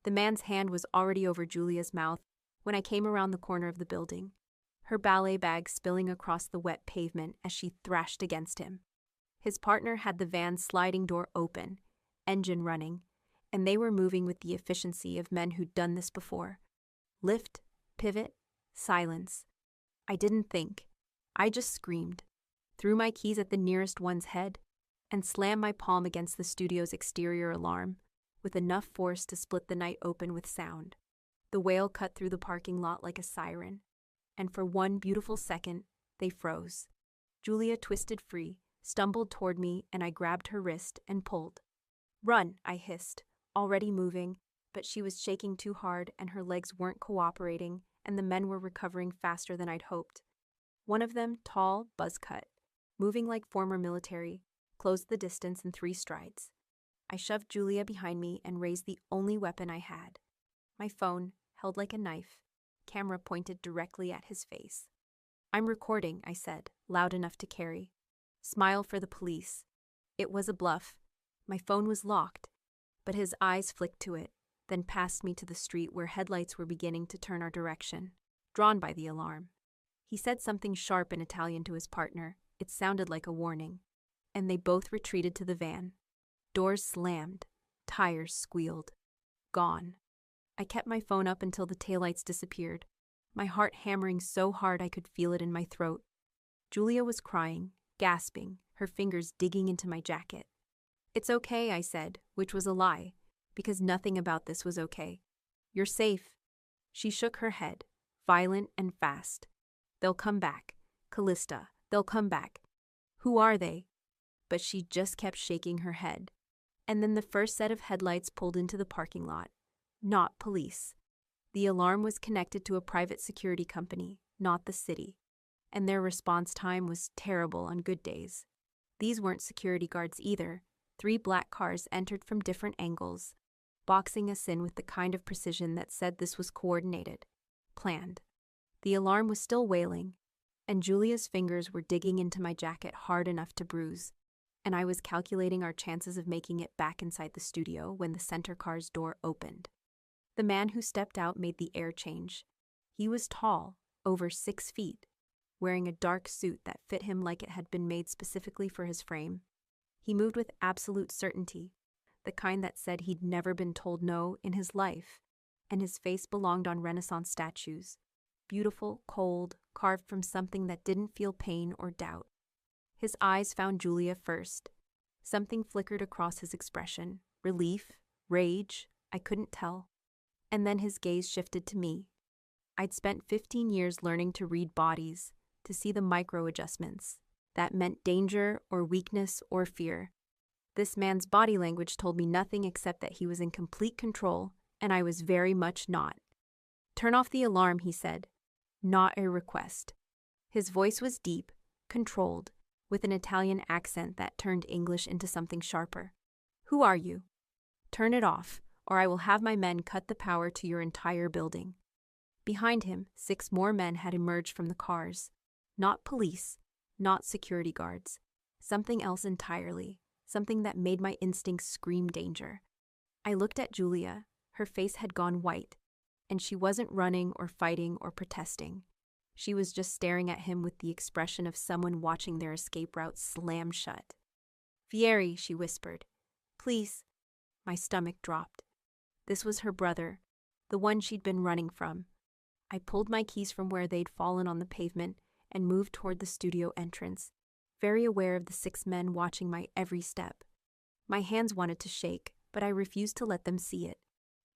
The man's hand was already over Julia's mouth when I came around the corner of the building, her ballet bag spilling across the wet pavement as she thrashed against him. His partner had the van's sliding door open, engine running, and they were moving with the efficiency of men who'd done this before. Lift, pivot, silence. I didn't think. I just screamed, threw my keys at the nearest one's head, and slammed my palm against the studio's exterior alarm, with enough force to split the night open with sound. The wail cut through the parking lot like a siren, and for one beautiful second, they froze. Julia twisted free, stumbled toward me, and I grabbed her wrist and pulled. "Run," I hissed, already moving, but she was shaking too hard and her legs weren't cooperating, and the men were recovering faster than I'd hoped. One of them, tall, buzz-cut, moving like former military, closed the distance in 3 strides. I shoved Julia behind me and raised the only weapon I had. My phone, held like a knife, camera pointed directly at his face. "I'm recording," I said, loud enough to carry. "Smile for the police." It was a bluff. My phone was locked, but his eyes flicked to it, then passed me to the street where headlights were beginning to turn our direction, drawn by the alarm. He said something sharp in Italian to his partner. It sounded like a warning, and they both retreated to the van. Doors slammed, tires squealed. Gone. I kept my phone up until the taillights disappeared, my heart hammering so hard I could feel it in my throat. Julia was crying, gasping, her fingers digging into my jacket. "It's okay," I said, which was a lie, because nothing about this was okay. "You're safe." She shook her head, violent and fast. "They'll come back. Callista, they'll come back." "Who are they?" But she just kept shaking her head. And then the first set of headlights pulled into the parking lot. Not police. The alarm was connected to a private security company, not the city, and their response time was terrible on good days. These weren't security guards either. 3 black cars entered from different angles, boxing us in with the kind of precision that said this was coordinated, planned. The alarm was still wailing, and Julia's fingers were digging into my jacket hard enough to bruise, and I was calculating our chances of making it back inside the studio when the center car's door opened. The man who stepped out made the air change. He was tall, over 6 feet, wearing a dark suit that fit him like it had been made specifically for his frame. He moved with absolute certainty, the kind that said he'd never been told no in his life, and his face belonged on Renaissance statues, beautiful, cold, carved from something that didn't feel pain or doubt. His eyes found Julia first. Something flickered across his expression, relief, rage, I couldn't tell. And then his gaze shifted to me. I'd spent 15 years learning to read bodies, to see the micro-adjustments. That meant danger or weakness or fear. This man's body language told me nothing except that he was in complete control, and I was very much not. "Turn off the alarm," he said. Not a request. His voice was deep, controlled, with an Italian accent that turned English into something sharper. "Who are you? Turn it off, or I will have my men cut the power to your entire building." Behind him, 6 more men had emerged from the cars. Not police, not security guards. Something else entirely, something that made my instincts scream danger. I looked at Julia. Her face had gone white, and she wasn't running or fighting or protesting. She was just staring at him with the expression of someone watching their escape route slam shut. "Vieri," she whispered. "Please." My stomach dropped. This was her brother, the one she'd been running from. I pulled my keys from where they'd fallen on the pavement and moved toward the studio entrance, very aware of the 6 men watching my every step. My hands wanted to shake, but I refused to let them see it.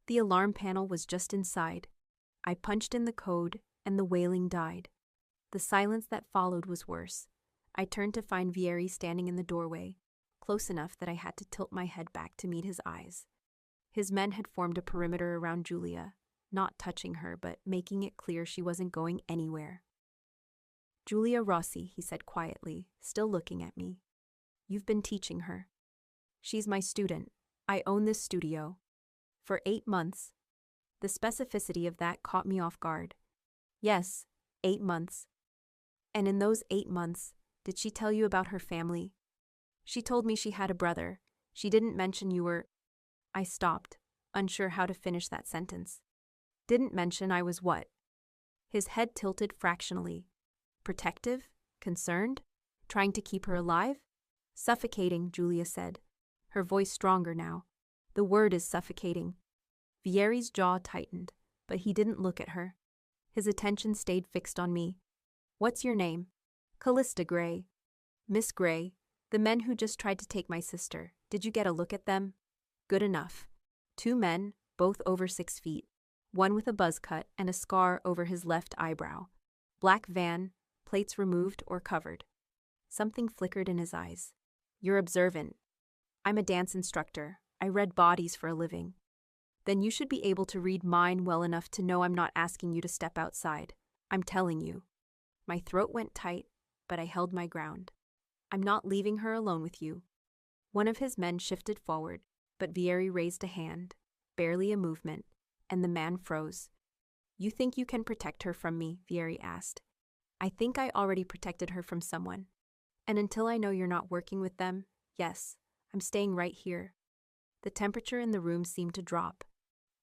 The alarm panel was just inside. I punched in the code, and the wailing died. The silence that followed was worse. I turned to find Vieri standing in the doorway, close enough that I had to tilt my head back to meet his eyes. His men had formed a perimeter around Julia, not touching her, but making it clear she wasn't going anywhere. "Julia Rossi," he said quietly, still looking at me. "You've been teaching her. She's my student. I own this studio. For 8 months. The specificity of that caught me off guard. Yes, 8 months. And in those 8 months, did she tell you about her family? She told me she had a brother. She didn't mention you were—" I stopped, unsure how to finish that sentence. Didn't mention I was what? His head tilted fractionally. Protective? Concerned? Trying to keep her alive? Suffocating, Julia said, her voice stronger now. The word is suffocating. Vieri's jaw tightened, but he didn't look at her. His attention stayed fixed on me. What's your name? Callista Gray. Miss Gray, the men who just tried to take my sister, did you get a look at them? Good enough. 2 men, both over 6 feet, one with a buzz cut and a scar over his left eyebrow. Black van, plates removed or covered. Something flickered in his eyes. You're observant. I'm a dance instructor. I read bodies for a living. Then you should be able to read mine well enough to know I'm not asking you to step outside. I'm telling you. My throat went tight, but I held my ground. I'm not leaving her alone with you. One of his men shifted forward, but Vieri raised a hand, barely a movement, and the man froze. You think you can protect her from me? Vieri asked. I think I already protected her from someone. And until I know you're not working with them, yes, I'm staying right here. The temperature in the room seemed to drop.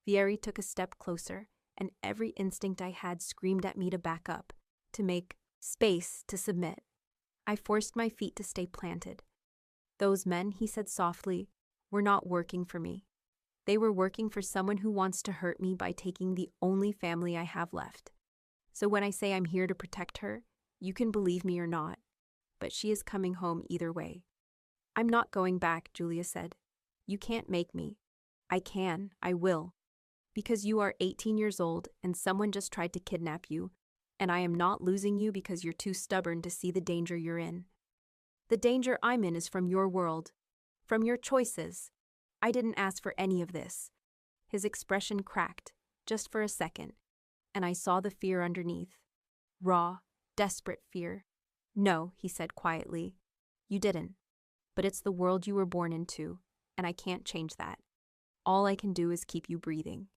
Vieri took a step closer, and every instinct I had screamed at me to back up, to make space, to submit. I forced my feet to stay planted. Those men, he said softly, were not working for me. They were working for someone who wants to hurt me by taking the only family I have left. So when I say I'm here to protect her, you can believe me or not, but she is coming home either way. I'm not going back, Julia said. You can't make me. I can, I will. Because you are 18 years old and someone just tried to kidnap you, and I am not losing you because you're too stubborn to see the danger you're in. The danger I'm in is from your world, from your choices. I didn't ask for any of this. His expression cracked, just for a second, and I saw the fear underneath. Raw, desperate fear. No, he said quietly. You didn't. But it's the world you were born into, and I can't change that. All I can do is keep you breathing.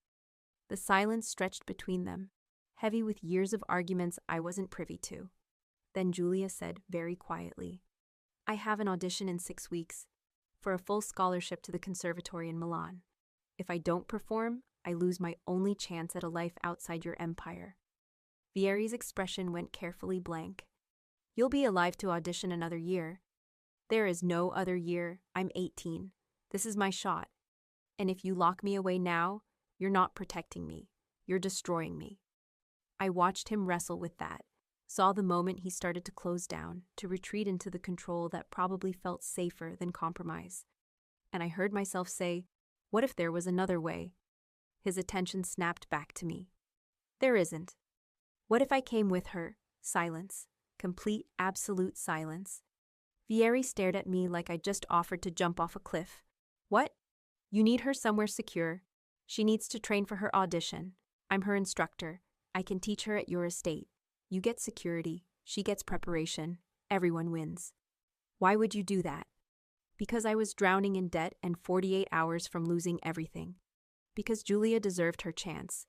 The silence stretched between them, heavy with years of arguments I wasn't privy to. Then Julia said very quietly, I have an audition in 6 weeks for a full scholarship to the conservatory in Milan. If I don't perform, I lose my only chance at a life outside your empire. Vieri's expression went carefully blank. You'll be alive to audition another year. There is no other year. I'm 18. This is my shot. And if you lock me away now, you're not protecting me. You're destroying me. I watched him wrestle with that, saw the moment he started to close down, to retreat into the control that probably felt safer than compromise. And I heard myself say, what if there was another way? His attention snapped back to me. There isn't. What if I came with her? Silence. Complete, absolute silence. Vieri stared at me like I just offered to jump off a cliff. What? You need her somewhere secure. She needs to train for her audition. I'm her instructor. I can teach her at your estate. You get security. She gets preparation. Everyone wins. Why would you do that? Because I was drowning in debt and 48 hours from losing everything. Because Julia deserved her chance.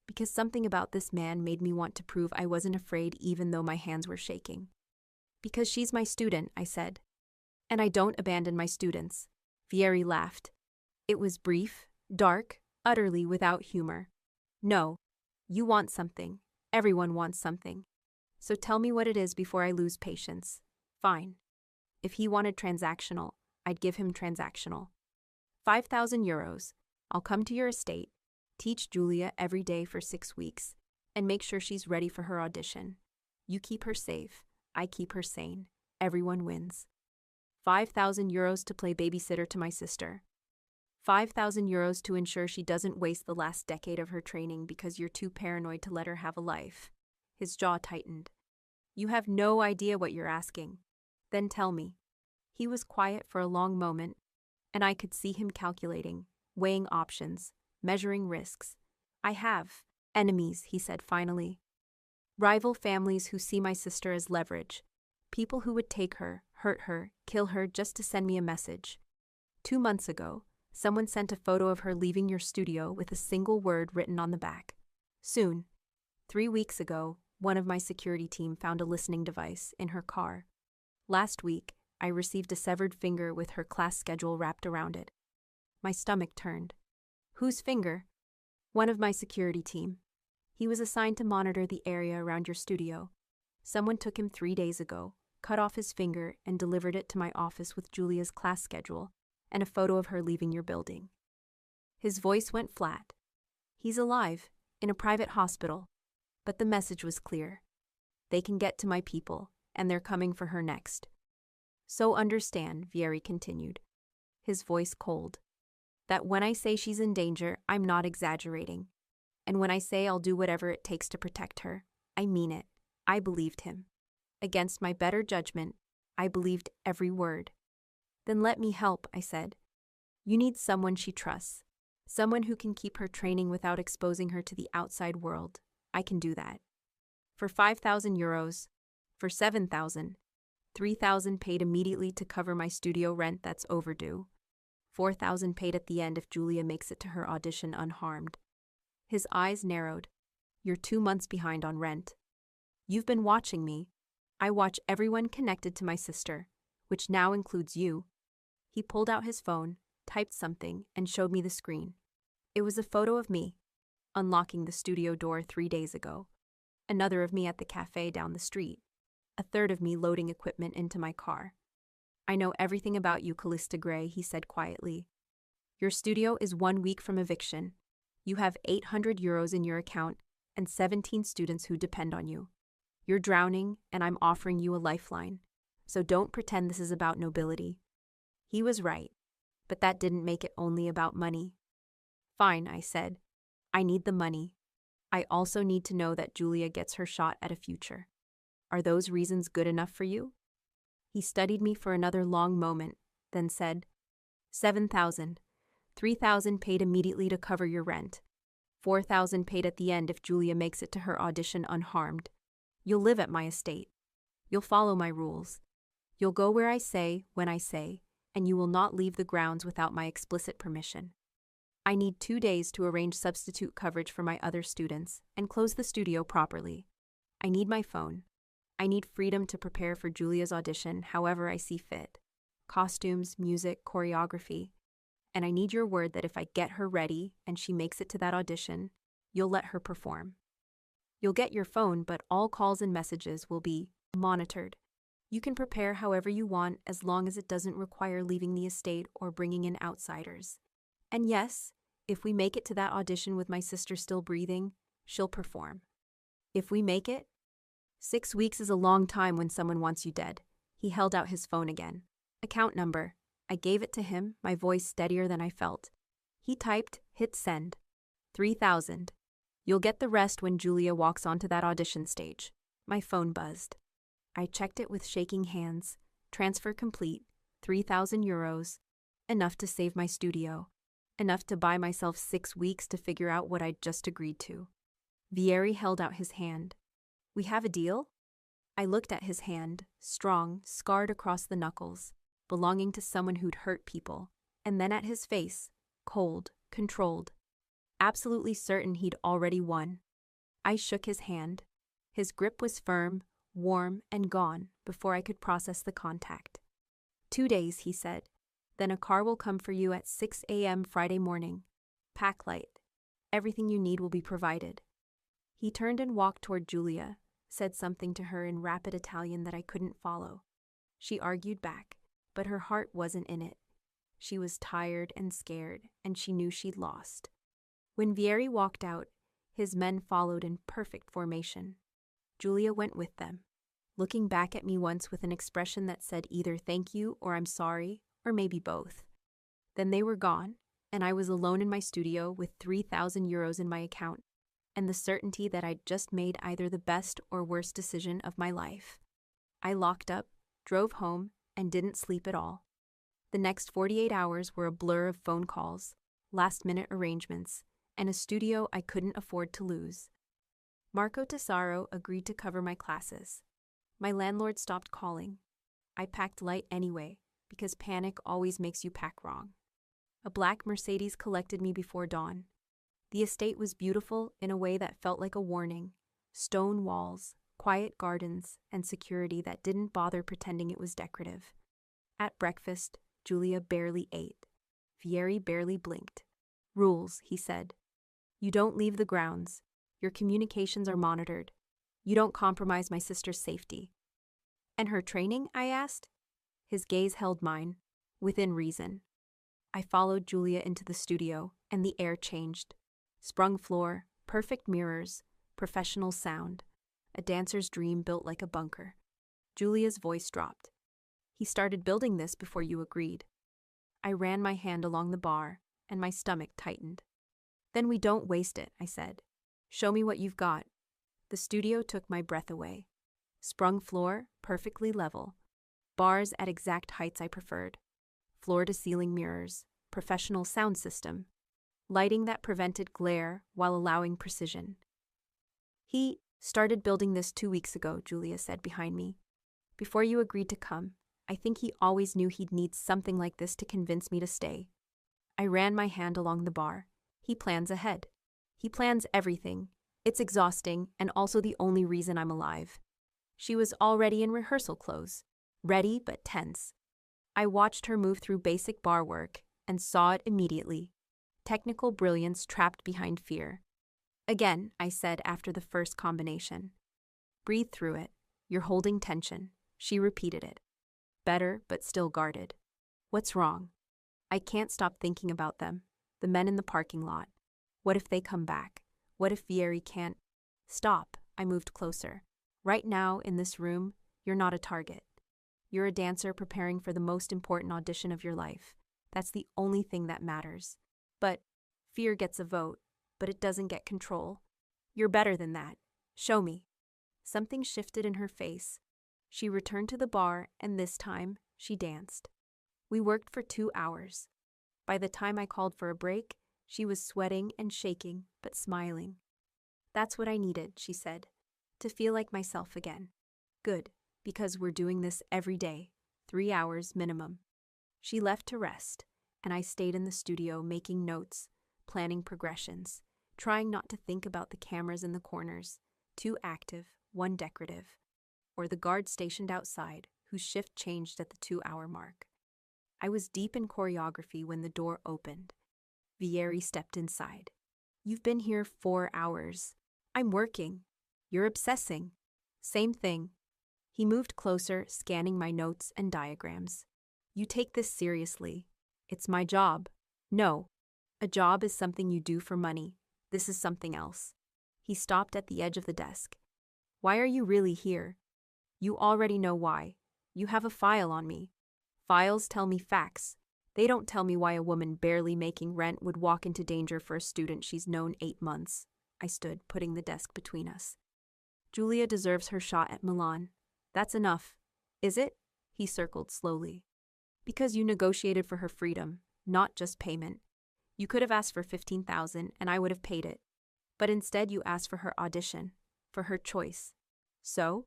Because something about this man made me want to prove I wasn't afraid even though my hands were shaking. Because she's my student, I said. And I don't abandon my students. Vieri laughed. It was brief, dark, utterly without humor. No, you want something. Everyone wants something. So tell me what it is before I lose patience. Fine. If he wanted transactional, I'd give him transactional. 5,000 euros. I'll come to your estate, teach Julia every day for 6 weeks, and make sure she's ready for her audition. You keep her safe. I keep her sane. Everyone wins. 5,000 euros to play babysitter to my sister. 5,000 euros to ensure she doesn't waste the last decade of her training because you're too paranoid to let her have a life. His jaw tightened. You have no idea what you're asking. Then tell me. He was quiet for a long moment, and I could see him calculating, weighing options, measuring risks. I have enemies, he said finally. Rival families who see my sister as leverage. People who would take her, hurt her, kill her just to send me a message. 2 months ago, someone sent a photo of her leaving your studio with a single word written on the back. Soon. 3 weeks ago, one of my security team found a listening device in her car. Last week, I received a severed finger with her class schedule wrapped around it. My stomach turned. Whose finger? One of my security team. He was assigned to monitor the area around your studio. Someone took him 3 days ago, cut off his finger, and delivered it to my office with Julia's class schedule and a photo of her leaving your building. His voice went flat. He's alive, in a private hospital. But the message was clear. They can get to my people, and they're coming for her next. So understand, Vieri continued, his voice cold, that when I say she's in danger, I'm not exaggerating. And when I say I'll do whatever it takes to protect her, I mean it. I believed him. Against my better judgment, I believed every word. Then let me help, I said. You need someone she trusts. Someone who can keep her training without exposing her to the outside world. I can do that. For 5,000 euros, for 7,000, 3,000 paid immediately to cover my studio rent that's overdue. 4,000 paid at the end if Julia makes it to her audition unharmed. His eyes narrowed. You're 2 months behind on rent. You've been watching me. I watch everyone connected to my sister, which now includes you. He pulled out his phone, typed something, and showed me the screen. It was a photo of me, unlocking the studio door 3 days ago. Another of me at the cafe down the street. A third of me loading equipment into my car. I know everything about you, Callista Gray, he said quietly. Your studio is 1 week from eviction. You have 800 euros in your account and 17 students who depend on you. You're drowning, and I'm offering you a lifeline. So don't pretend this is about nobility. He was right, but that didn't make it only about money. Fine, I said. I need the money. I also need to know that Julia gets her shot at a future. Are those reasons good enough for you? He studied me for another long moment, then said, 7,000. 3,000 paid immediately to cover your rent. 4,000 paid at the end if Julia makes it to her audition unharmed. You'll live at my estate. You'll follow my rules. You'll go where I say, when I say, and you will not leave the grounds without my explicit permission. I need 2 days to arrange substitute coverage for my other students and close the studio properly. I need my phone. I need freedom to prepare for Julia's audition however I see fit. Costumes, music, choreography. And I need your word that if I get her ready and she makes it to that audition, you'll let her perform. You'll get your phone, but all calls and messages will be monitored. You can prepare however you want as long as it doesn't require leaving the estate or bringing in outsiders. And yes, if we make it to that audition with my sister still breathing, she'll perform. If we make it, 6 weeks is a long time when someone wants you dead. He held out his phone again. Account number. I gave it to him, my voice steadier than I felt. He typed, hit send. 3,000. You'll get the rest when Julia walks onto that audition stage. My phone buzzed. I checked it with shaking hands. Transfer complete. 3,000 euros. Enough to save my studio. Enough to buy myself 6 weeks to figure out what I'd just agreed to. Vieri held out his hand. We have a deal? I looked at his hand, strong, scarred across the knuckles, belonging to someone who'd hurt people, and then at his face, cold, controlled, absolutely certain he'd already won. I shook his hand. His grip was firm, warm, and gone before I could process the contact. 2 days, he said. Then a car will come for you at 6 a.m. Friday morning. Pack light. Everything you need will be provided. He turned and walked toward Julia, said something to her in rapid Italian that I couldn't follow. She argued back, but her heart wasn't in it. She was tired and scared, and she knew she'd lost. When Vieri walked out, his men followed in perfect formation. Julia went with them, looking back at me once with an expression that said either thank you or I'm sorry, or maybe both. Then they were gone, and I was alone in my studio with 3,000 euros in my account, and the certainty that I'd just made either the best or worst decision of my life. I locked up, drove home, and didn't sleep at all. The next 48 hours were a blur of phone calls, last-minute arrangements, and a studio I couldn't afford to lose. Marco Tesaro agreed to cover my classes. My landlord stopped calling. I packed light anyway, because panic always makes you pack wrong. A black Mercedes collected me before dawn. The estate was beautiful in a way that felt like a warning. Stone walls, quiet gardens, and security that didn't bother pretending it was decorative. At breakfast, Julia barely ate. Vieri barely blinked. Rules, he said. You don't leave the grounds. Your communications are monitored. You don't compromise my sister's safety. And her training? I asked. His gaze held mine, within reason. I followed Julia into the studio, and the air changed. Sprung floor, perfect mirrors, professional sound. A dancer's dream built like a bunker. Julia's voice dropped. He started building this before you agreed. I ran my hand along the bar, and my stomach tightened. Then we don't waste it, I said. Show me what you've got. The studio took my breath away. Sprung floor, perfectly level. Bars at exact heights I preferred. Floor-to-ceiling mirrors, professional sound system. Lighting that prevented glare while allowing precision. He started building this 2 weeks ago, Julia said behind me. Before you agreed to come, I think he always knew he'd need something like this to convince me to stay. I ran my hand along the bar. He plans ahead. He plans everything. It's exhausting and also the only reason I'm alive. She was already in rehearsal clothes, ready but tense. I watched her move through basic bar work and saw it immediately. Technical brilliance trapped behind fear. Again, I said after the first combination. Breathe through it. You're holding tension. She repeated it. Better, but still guarded. What's wrong? I can't stop thinking about them. The men in the parking lot. What if they come back? What if Vieri can't? Stop. I moved closer. Right now, in this room, you're not a target. You're a dancer preparing for the most important audition of your life. That's the only thing that matters. But fear gets a vote, but it doesn't get control. You're better than that. Show me. Something shifted in her face. She returned to the bar, and this time, she danced. We worked for 2 hours. By the time I called for a break, she was sweating and shaking, but smiling. That's what I needed, she said, to feel like myself again. Good, because we're doing this every day, 3 hours minimum. She left to rest, and I stayed in the studio making notes, planning progressions, trying not to think about the cameras in the corners, 2 active, 1 decorative, or the guard stationed outside, whose shift changed at the 2-hour mark. I was deep in choreography when the door opened. Vieri stepped inside. You've been here 4 hours. I'm working. You're obsessing. Same thing. He moved closer, scanning my notes and diagrams. You take this seriously. It's my job. No. A job is something you do for money. This is something else. He stopped at the edge of the desk. Why are you really here? You already know why. You have a file on me. Files tell me facts. They don't tell me why a woman barely making rent would walk into danger for a student she's known 8 months. I stood, putting the desk between us. Julia deserves her shot at Milan. That's enough. Is it? He circled slowly. Because you negotiated for her freedom, not just payment. You could have asked for $15,000 and I would have paid it. But instead you asked for her audition, for her choice. So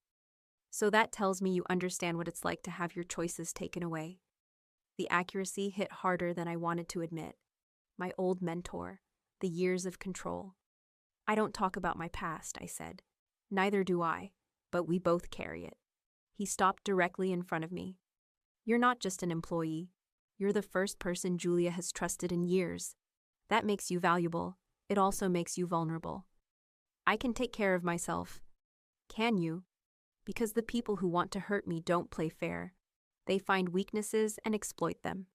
that tells me you understand what it's like to have your choices taken away. The accuracy hit harder than I wanted to admit. My old mentor, the years of control. I don't talk about my past, I said. Neither do I, but we both carry it. He stopped directly in front of me. You're not just an employee. You're the first person Julia has trusted in years. That makes you valuable. It also makes you vulnerable. I can take care of myself. Can you? Because the people who want to hurt me don't play fair. They find weaknesses and exploit them.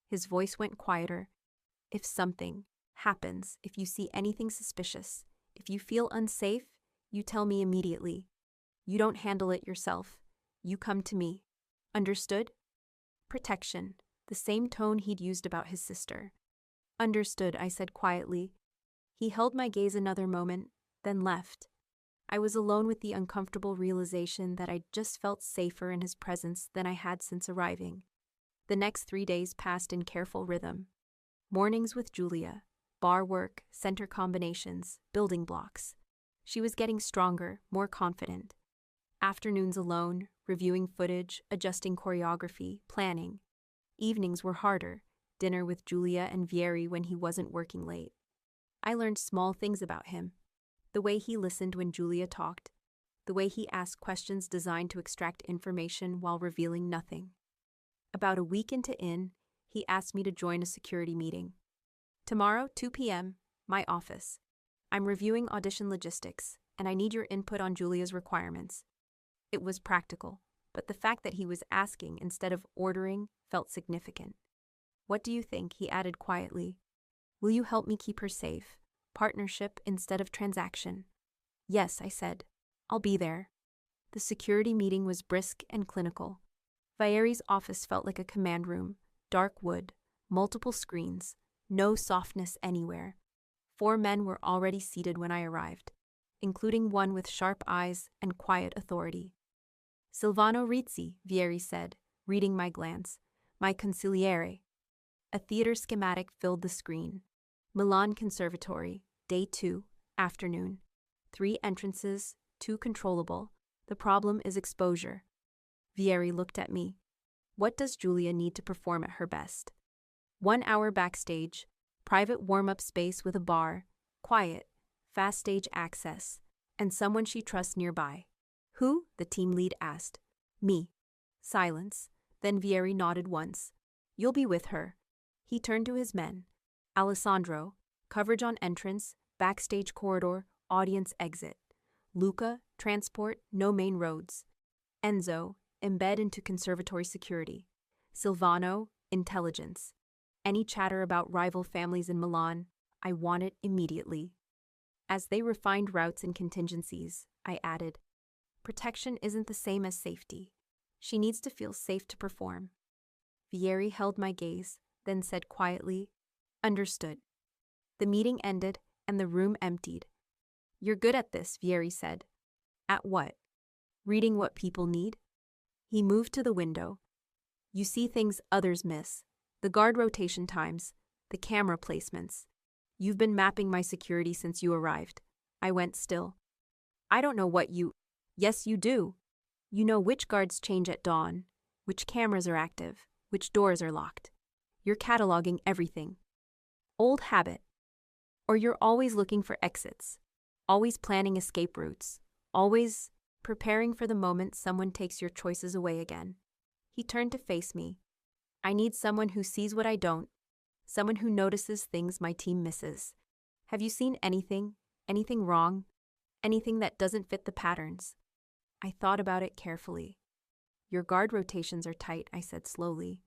His voice went quieter. If something happens, if you see anything suspicious, if you feel unsafe, you tell me immediately. You don't handle it yourself. You come to me. Understood? Protection, the same tone he'd used about his sister. Understood, I said quietly. He held my gaze another moment, then left. I was alone with the uncomfortable realization that I just felt safer in his presence than I had since arriving. The next 3 days passed in careful rhythm. Mornings with Julia, bar work, center combinations, building blocks. She was getting stronger, more confident. Afternoons alone, reviewing footage, adjusting choreography, planning. Evenings were harder, dinner with Julia and Vieri when he wasn't working late. I learned small things about him. The way he listened when Julia talked. The way he asked questions designed to extract information while revealing nothing. About a week into he asked me to join a security meeting. Tomorrow, 2 p.m., my office. I'm reviewing audition logistics, and I need your input on Julia's requirements. It was practical, but the fact that he was asking instead of ordering felt significant. What do you think? He added quietly. Will you help me keep her safe? Partnership instead of transaction. Yes, I said. I'll be there. The security meeting was brisk and clinical. Vieri's office felt like a command room, dark wood, multiple screens, no softness anywhere. 4 men were already seated when I arrived, including one with sharp eyes and quiet authority. Silvano Rizzi, Vieri said, reading my glance. My consigliere. A theater schematic filled the screen. Milan Conservatory, Day 2, afternoon. 3 entrances, 2 controllable. The problem is exposure. Vieri looked at me. What does Julia need to perform at her best? 1 hour backstage, private warm-up space with a bar, quiet, fast stage access, and someone she trusts nearby. Who? The team lead asked. Me. Silence. Then Vieri nodded once. You'll be with her. He turned to his men. Alessandro, coverage on entrance, backstage corridor, audience exit. Luca, transport, no main roads. Enzo, embed into conservatory security. Silvano, intelligence. Any chatter about rival families in Milan, I want it immediately. As they refined routes and contingencies, I added, protection isn't the same as safety. She needs to feel safe to perform. Vieri held my gaze, then said quietly, understood. The meeting ended, and the room emptied. You're good at this, Vieri said. At what? Reading what people need? He moved to the window. You see things others miss. The guard rotation times, the camera placements. You've been mapping my security since you arrived. I went still. I don't know what you... Yes, you do. You know which guards change at dawn, which cameras are active, which doors are locked. You're cataloging everything. Old habit. Or you're always looking for exits, always planning escape routes, always preparing for the moment someone takes your choices away again. He turned to face me. I need someone who sees what I don't, someone who notices things my team misses. Have you seen anything wrong, anything that doesn't fit the patterns? I thought about it carefully. Your guard rotations are tight, I said slowly.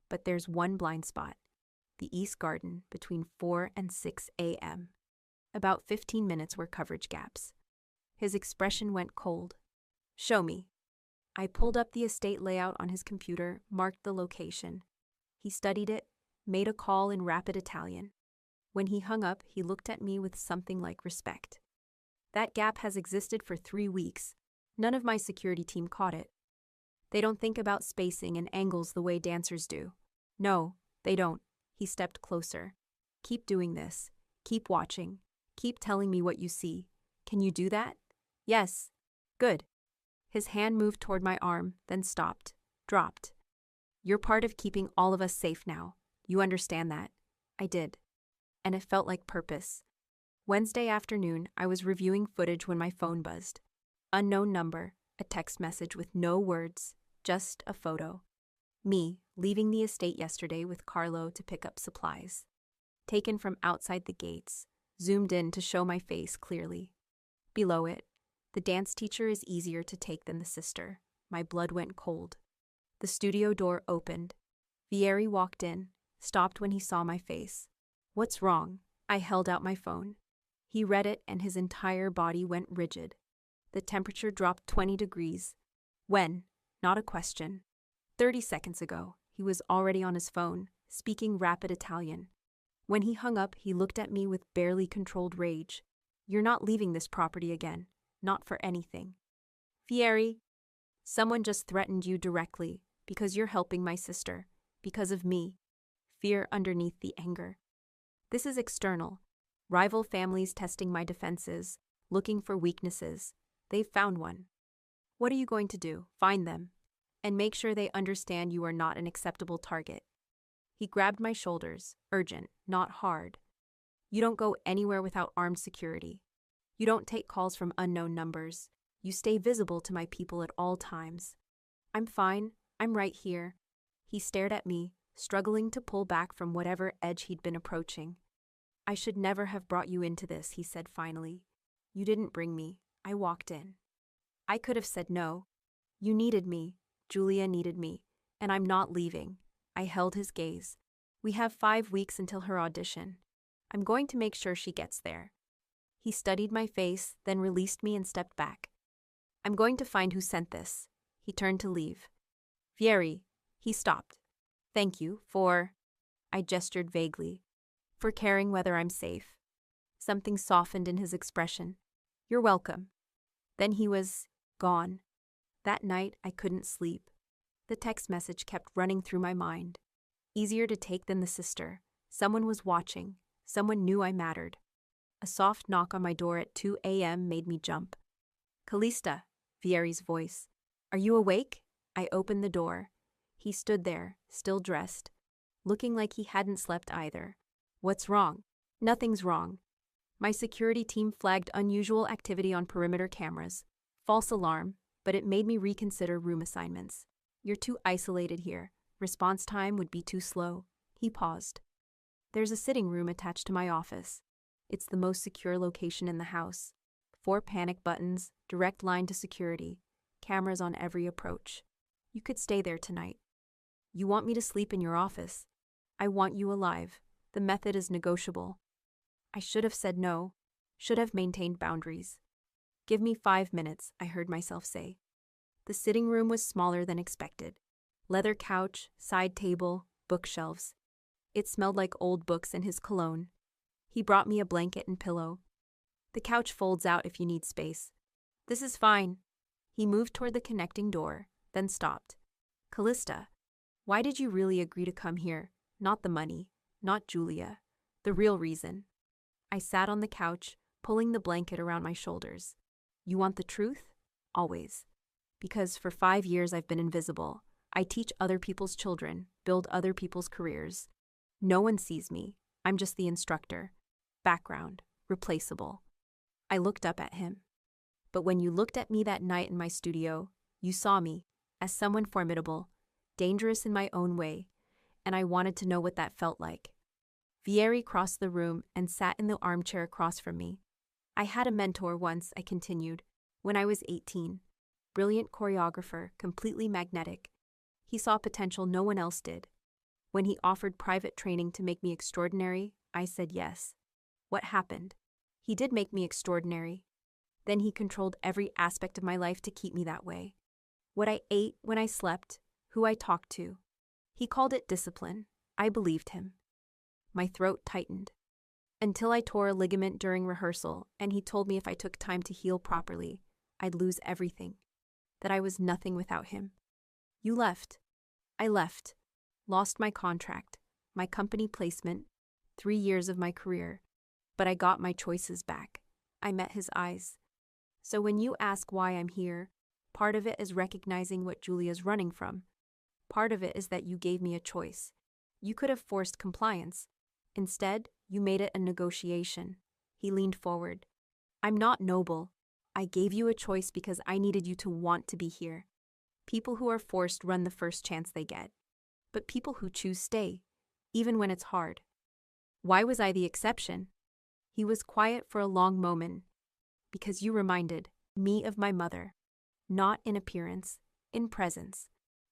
But there's one blind spot. The East Garden between 4 and 6 a.m. About 15 minutes were coverage gaps. His expression went cold. Show me. I pulled up the estate layout on his computer, marked the location. He studied it, made a call in rapid Italian. When he hung up, he looked at me with something like respect. That gap has existed for 3 weeks. None of my security team caught it. They don't think about spacing and angles the way dancers do. No, they don't. He stepped closer. Keep doing this. Keep watching. Keep telling me what you see. Can you do that? Yes. Good. His hand moved toward my arm, then stopped, dropped. You're part of keeping all of us safe now. You understand that? I did. And it felt like purpose. Wednesday afternoon, I was reviewing footage when my phone buzzed. Unknown number, a text message with no words, just a photo. Me, leaving the estate yesterday with Carlo to pick up supplies. Taken from outside the gates, zoomed in to show my face clearly. Below it, the dance teacher is easier to take than the sister. My blood went cold. The studio door opened. Vieri walked in, stopped when he saw my face. What's wrong? I held out my phone. He read it and his entire body went rigid. The temperature dropped 20 degrees. When? Not a question. 30 seconds ago, he was already on his phone, speaking rapid Italian. When he hung up, he looked at me with barely controlled rage. You're not leaving this property again. Not for anything. Vieri, someone just threatened you directly because you're helping my sister, because of me. Fear underneath the anger. This is external. Rival families testing my defenses, looking for weaknesses. They've found one. What are you going to do? Find them. And make sure they understand you are not an acceptable target. He grabbed my shoulders, urgent, not hard. You don't go anywhere without armed security. You don't take calls from unknown numbers. You stay visible to my people at all times. I'm fine. I'm right here. He stared at me, struggling to pull back from whatever edge he'd been approaching. I should never have brought you into this, he said finally. You didn't bring me. I walked in. I could have said no. You needed me. Julia needed me. And I'm not leaving. I held his gaze. We have 5 weeks until her audition. I'm going to make sure she gets there. He studied my face, then released me and stepped back. I'm going to find who sent this. He turned to leave. Vieri. He stopped. Thank you for... I gestured vaguely. For caring whether I'm safe. Something softened in his expression. You're welcome. Then he was gone. That night, I couldn't sleep. The text message kept running through my mind. Easier to take than the sister. Someone was watching. Someone knew I mattered. A soft knock on my door at 2 a.m. made me jump. Callista, Vieri's voice. Are you awake? I opened the door. He stood there, still dressed, looking like he hadn't slept either. What's wrong? Nothing's wrong. My security team flagged unusual activity on perimeter cameras. False alarm, but it made me reconsider room assignments. You're too isolated here. Response time would be too slow. He paused. There's a sitting room attached to my office. It's the most secure location in the house. 4 panic buttons, direct line to security, cameras on every approach. You could stay there tonight. You want me to sleep in your office? I want you alive. The method is negotiable. I should have said no, should have maintained boundaries. Give me 5 minutes, I heard myself say. The sitting room was smaller than expected. Leather couch, side table, bookshelves. It smelled like old books and his cologne. He brought me a blanket and pillow. The couch folds out if you need space. This is fine. He moved toward the connecting door, then stopped. Callista, why did you really agree to come here? Not the money, not Julia. The real reason. I sat on the couch, pulling the blanket around my shoulders. You want the truth? Always. Because for 5 years I've been invisible. I teach other people's children, build other people's careers. No one sees me. I'm just the instructor. Background. Replaceable. I looked up at him. But when you looked at me that night in my studio, you saw me as someone formidable, dangerous in my own way, and I wanted to know what that felt like. Vieri crossed the room and sat in the armchair across from me. I had a mentor once, I continued, when I was 18. Brilliant choreographer, completely magnetic. He saw potential no one else did. When he offered private training to make me extraordinary, I said yes. What happened? He did make me extraordinary. Then he controlled every aspect of my life to keep me that way. What I ate, when I slept, who I talked to. He called it discipline. I believed him. My throat tightened. Until I tore a ligament during rehearsal, and he told me if I took time to heal properly, I'd lose everything. That I was nothing without him. You left. I left. Lost my contract, my company placement, 3 years of my career. But I got my choices back. I met his eyes. So when you ask why I'm here, part of it is recognizing what Julia's running from. Part of it is that you gave me a choice. You could have forced compliance. Instead, you made it a negotiation. He leaned forward. I'm not noble. I gave you a choice because I needed you to want to be here. People who are forced run the first chance they get. But people who choose stay, even when it's hard. Why was I the exception? He was quiet for a long moment. Because you reminded me of my mother. Not in appearance, in presence.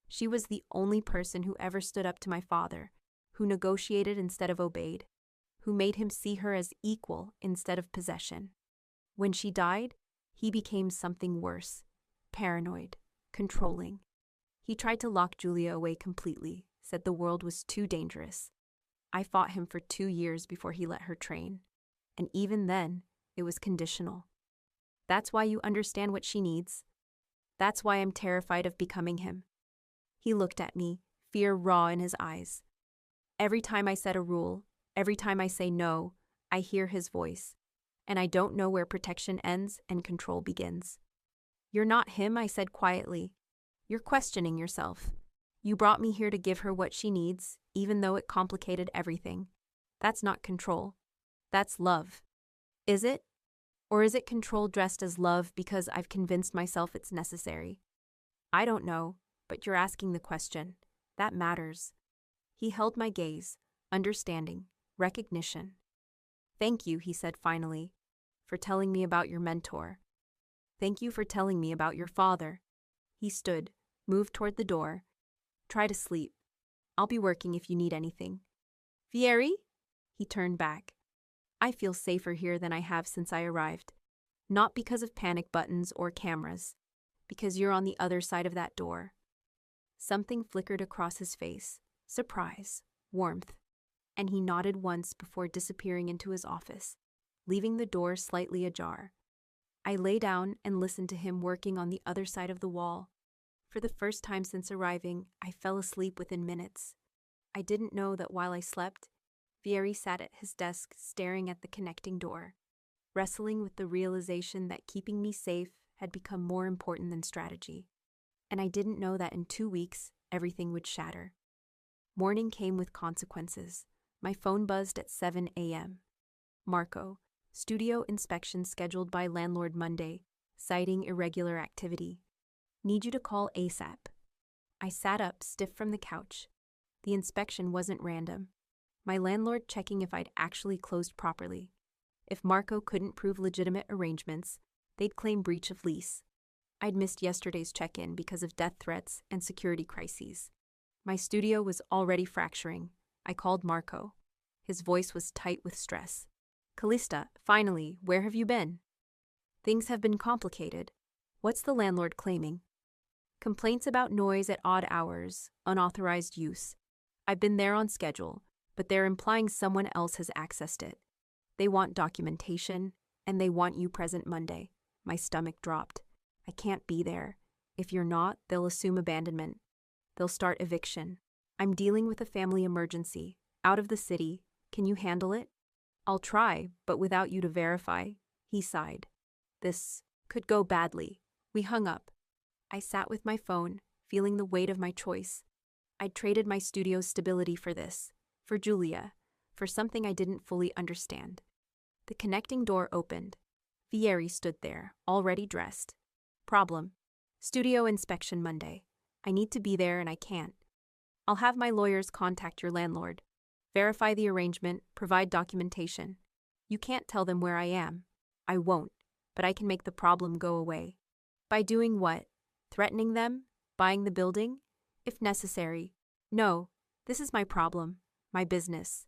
She was the only person who ever stood up to my father, who negotiated instead of obeyed, who made him see her as equal instead of possession. When she died, he became something worse, paranoid, controlling. He tried to lock Julia away completely, said the world was too dangerous. I fought him for 2 years before he let her train, and even then, it was conditional. That's why you understand what she needs. That's why I'm terrified of becoming him. He looked at me, fear raw in his eyes. Every time I set a rule, every time I say no, I hear his voice, and I don't know where protection ends and control begins. You're not him, I said quietly. You're questioning yourself. You brought me here to give her what she needs, even though it complicated everything. That's not control. That's love. Is it? Or is it control dressed as love because I've convinced myself it's necessary? I don't know, but you're asking the question. That matters. He held my gaze, understanding, recognition. Thank you, he said finally, for telling me about your mentor. Thank you for telling me about your father. He stood, moved toward the door. Try to sleep. I'll be working if you need anything. Vieri? He turned back. I feel safer here than I have since I arrived. Not because of panic buttons or cameras, because you're on the other side of that door. Something flickered across his face. Surprise, warmth, and he nodded once before disappearing into his office, leaving the door slightly ajar. I lay down and listened to him working on the other side of the wall. For the first time since arriving, I fell asleep within minutes. I didn't know that while I slept, Vieri sat at his desk staring at the connecting door, wrestling with the realization that keeping me safe had become more important than strategy. And I didn't know that in 2 weeks, everything would shatter. Morning came with consequences. My phone buzzed at 7 a.m. Marco, studio inspection scheduled by landlord Monday, citing irregular activity. Need you to call ASAP. I sat up, stiff from the couch. The inspection wasn't random. My landlord checking if I'd actually closed properly. If Marco couldn't prove legitimate arrangements, they'd claim breach of lease. I'd missed yesterday's check-in because of death threats and security crises. My studio was already fracturing. I called Marco. His voice was tight with stress. Callista, finally, where have you been? Things have been complicated. What's the landlord claiming? Complaints about noise at odd hours, unauthorized use. I've been there on schedule, but they're implying someone else has accessed it. They want documentation, and they want you present Monday. My stomach dropped. I can't be there. If you're not, they'll assume abandonment. They'll start eviction. I'm dealing with a family emergency. Out of the city. Can you handle it? I'll try, but without you to verify. He sighed. This could go badly. We hung up. I sat with my phone, feeling the weight of my choice. I'd traded my studio's stability for this, for Julia, for something I didn't fully understand. The connecting door opened. Vieri stood there, already dressed. Problem. Studio inspection Monday. I need to be there and I can't. I'll have my lawyers contact your landlord. Verify the arrangement, provide documentation. You can't tell them where I am. I won't, but I can make the problem go away. By doing what? Threatening them? Buying the building? If necessary. No, this is my problem, my business.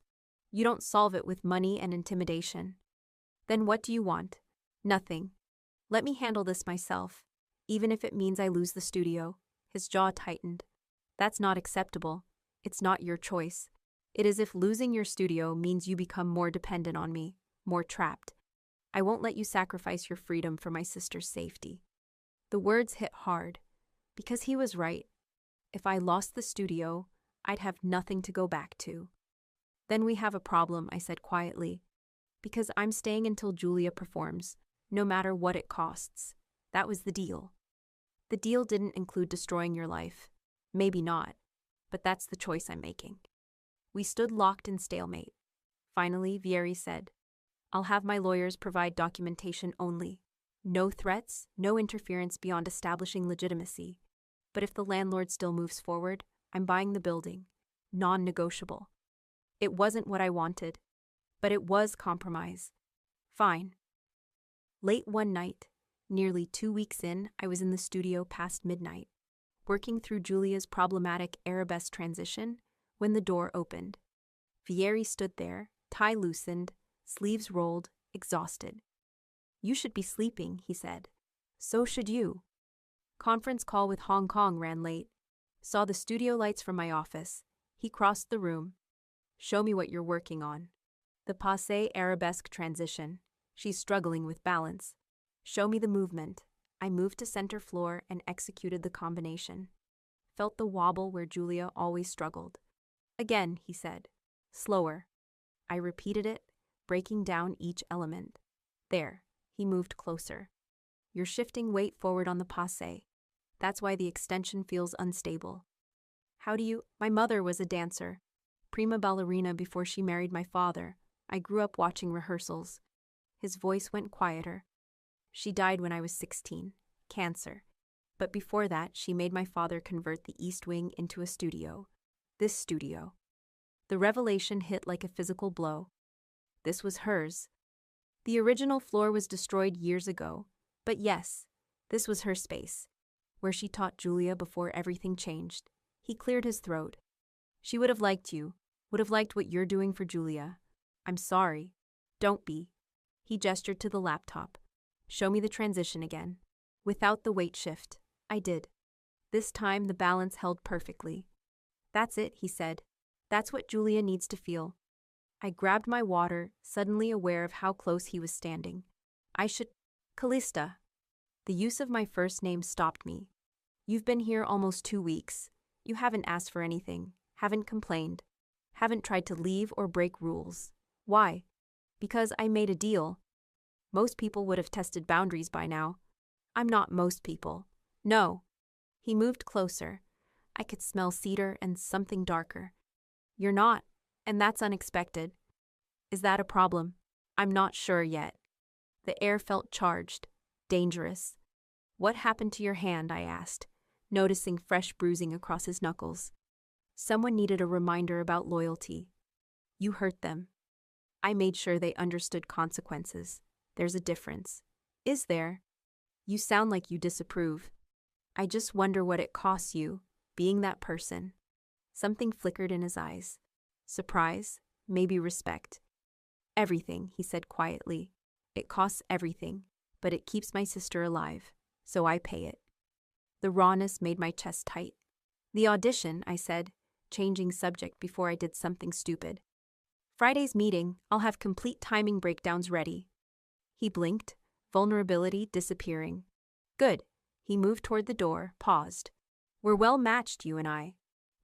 You don't solve it with money and intimidation. Then what do you want? Nothing. Let me handle this myself, even if it means I lose the studio. His jaw tightened. That's not acceptable. It's not your choice. It is if losing your studio means you become more dependent on me, more trapped. I won't let you sacrifice your freedom for my sister's safety. The words hit hard, because he was right. If I lost the studio, I'd have nothing to go back to. Then we have a problem, I said quietly, because I'm staying until Julia performs, no matter what it costs. That was the deal. The deal didn't include destroying your life. Maybe not, but that's the choice I'm making. We stood locked in stalemate. Finally, Vieri said, I'll have my lawyers provide documentation only. No threats, no interference beyond establishing legitimacy. But if the landlord still moves forward, I'm buying the building. Non-negotiable. It wasn't what I wanted, but it was compromise. Fine. Late one night, nearly 2 weeks in, I was in the studio past midnight, working through Julia's problematic arabesque transition, when the door opened. Vieri stood there, tie loosened, sleeves rolled, exhausted. You should be sleeping, he said. So should you. Conference call with Hong Kong ran late. Saw the studio lights from my office. He crossed the room. Show me what you're working on. The passé arabesque transition. She's struggling with balance. Show me the movement. I moved to center floor and executed the combination. Felt the wobble where Julia always struggled. Again, he said. Slower. I repeated it, breaking down each element. There, he moved closer. You're shifting weight forward on the passé. That's why the extension feels unstable. How do you— My mother was a dancer. Prima ballerina before she married my father. I grew up watching rehearsals. His voice went quieter. She died when I was 16. Cancer. But before that, she made my father convert the East Wing into a studio. This studio. The revelation hit like a physical blow. This was hers. The original floor was destroyed years ago, but yes, this was her space, where she taught Julia before everything changed. He cleared his throat. She would have liked you, would have liked what you're doing for Julia. I'm sorry. Don't be. He gestured to the laptop. Show me the transition again. Without the weight shift. I did. This time the balance held perfectly. That's it, he said. That's what Julia needs to feel. I grabbed my water, suddenly aware of how close he was standing. I should... Callista. The use of my first name stopped me. You've been here almost 2 weeks. You haven't asked for anything, haven't complained, haven't tried to leave or break rules. Why? Because I made a deal. Most people would have tested boundaries by now. I'm not most people. No. He moved closer. I could smell cedar and something darker. You're not, and that's unexpected. Is that a problem? I'm not sure yet. The air felt charged, dangerous. What happened to your hand? I asked, noticing fresh bruising across his knuckles. Someone needed a reminder about loyalty. You hurt them. I made sure they understood consequences. There's a difference. Is there? You sound like you disapprove. I just wonder what it costs you, being that person. Something flickered in his eyes. Surprise, maybe respect. Everything, he said quietly. It costs everything, but it keeps my sister alive, so I pay it. The rawness made my chest tight. The audition, I said, changing subject before I did something stupid. Friday's meeting, I'll have complete timing breakdowns ready. He blinked, vulnerability disappearing. Good. He moved toward the door, paused. We're well matched, you and I.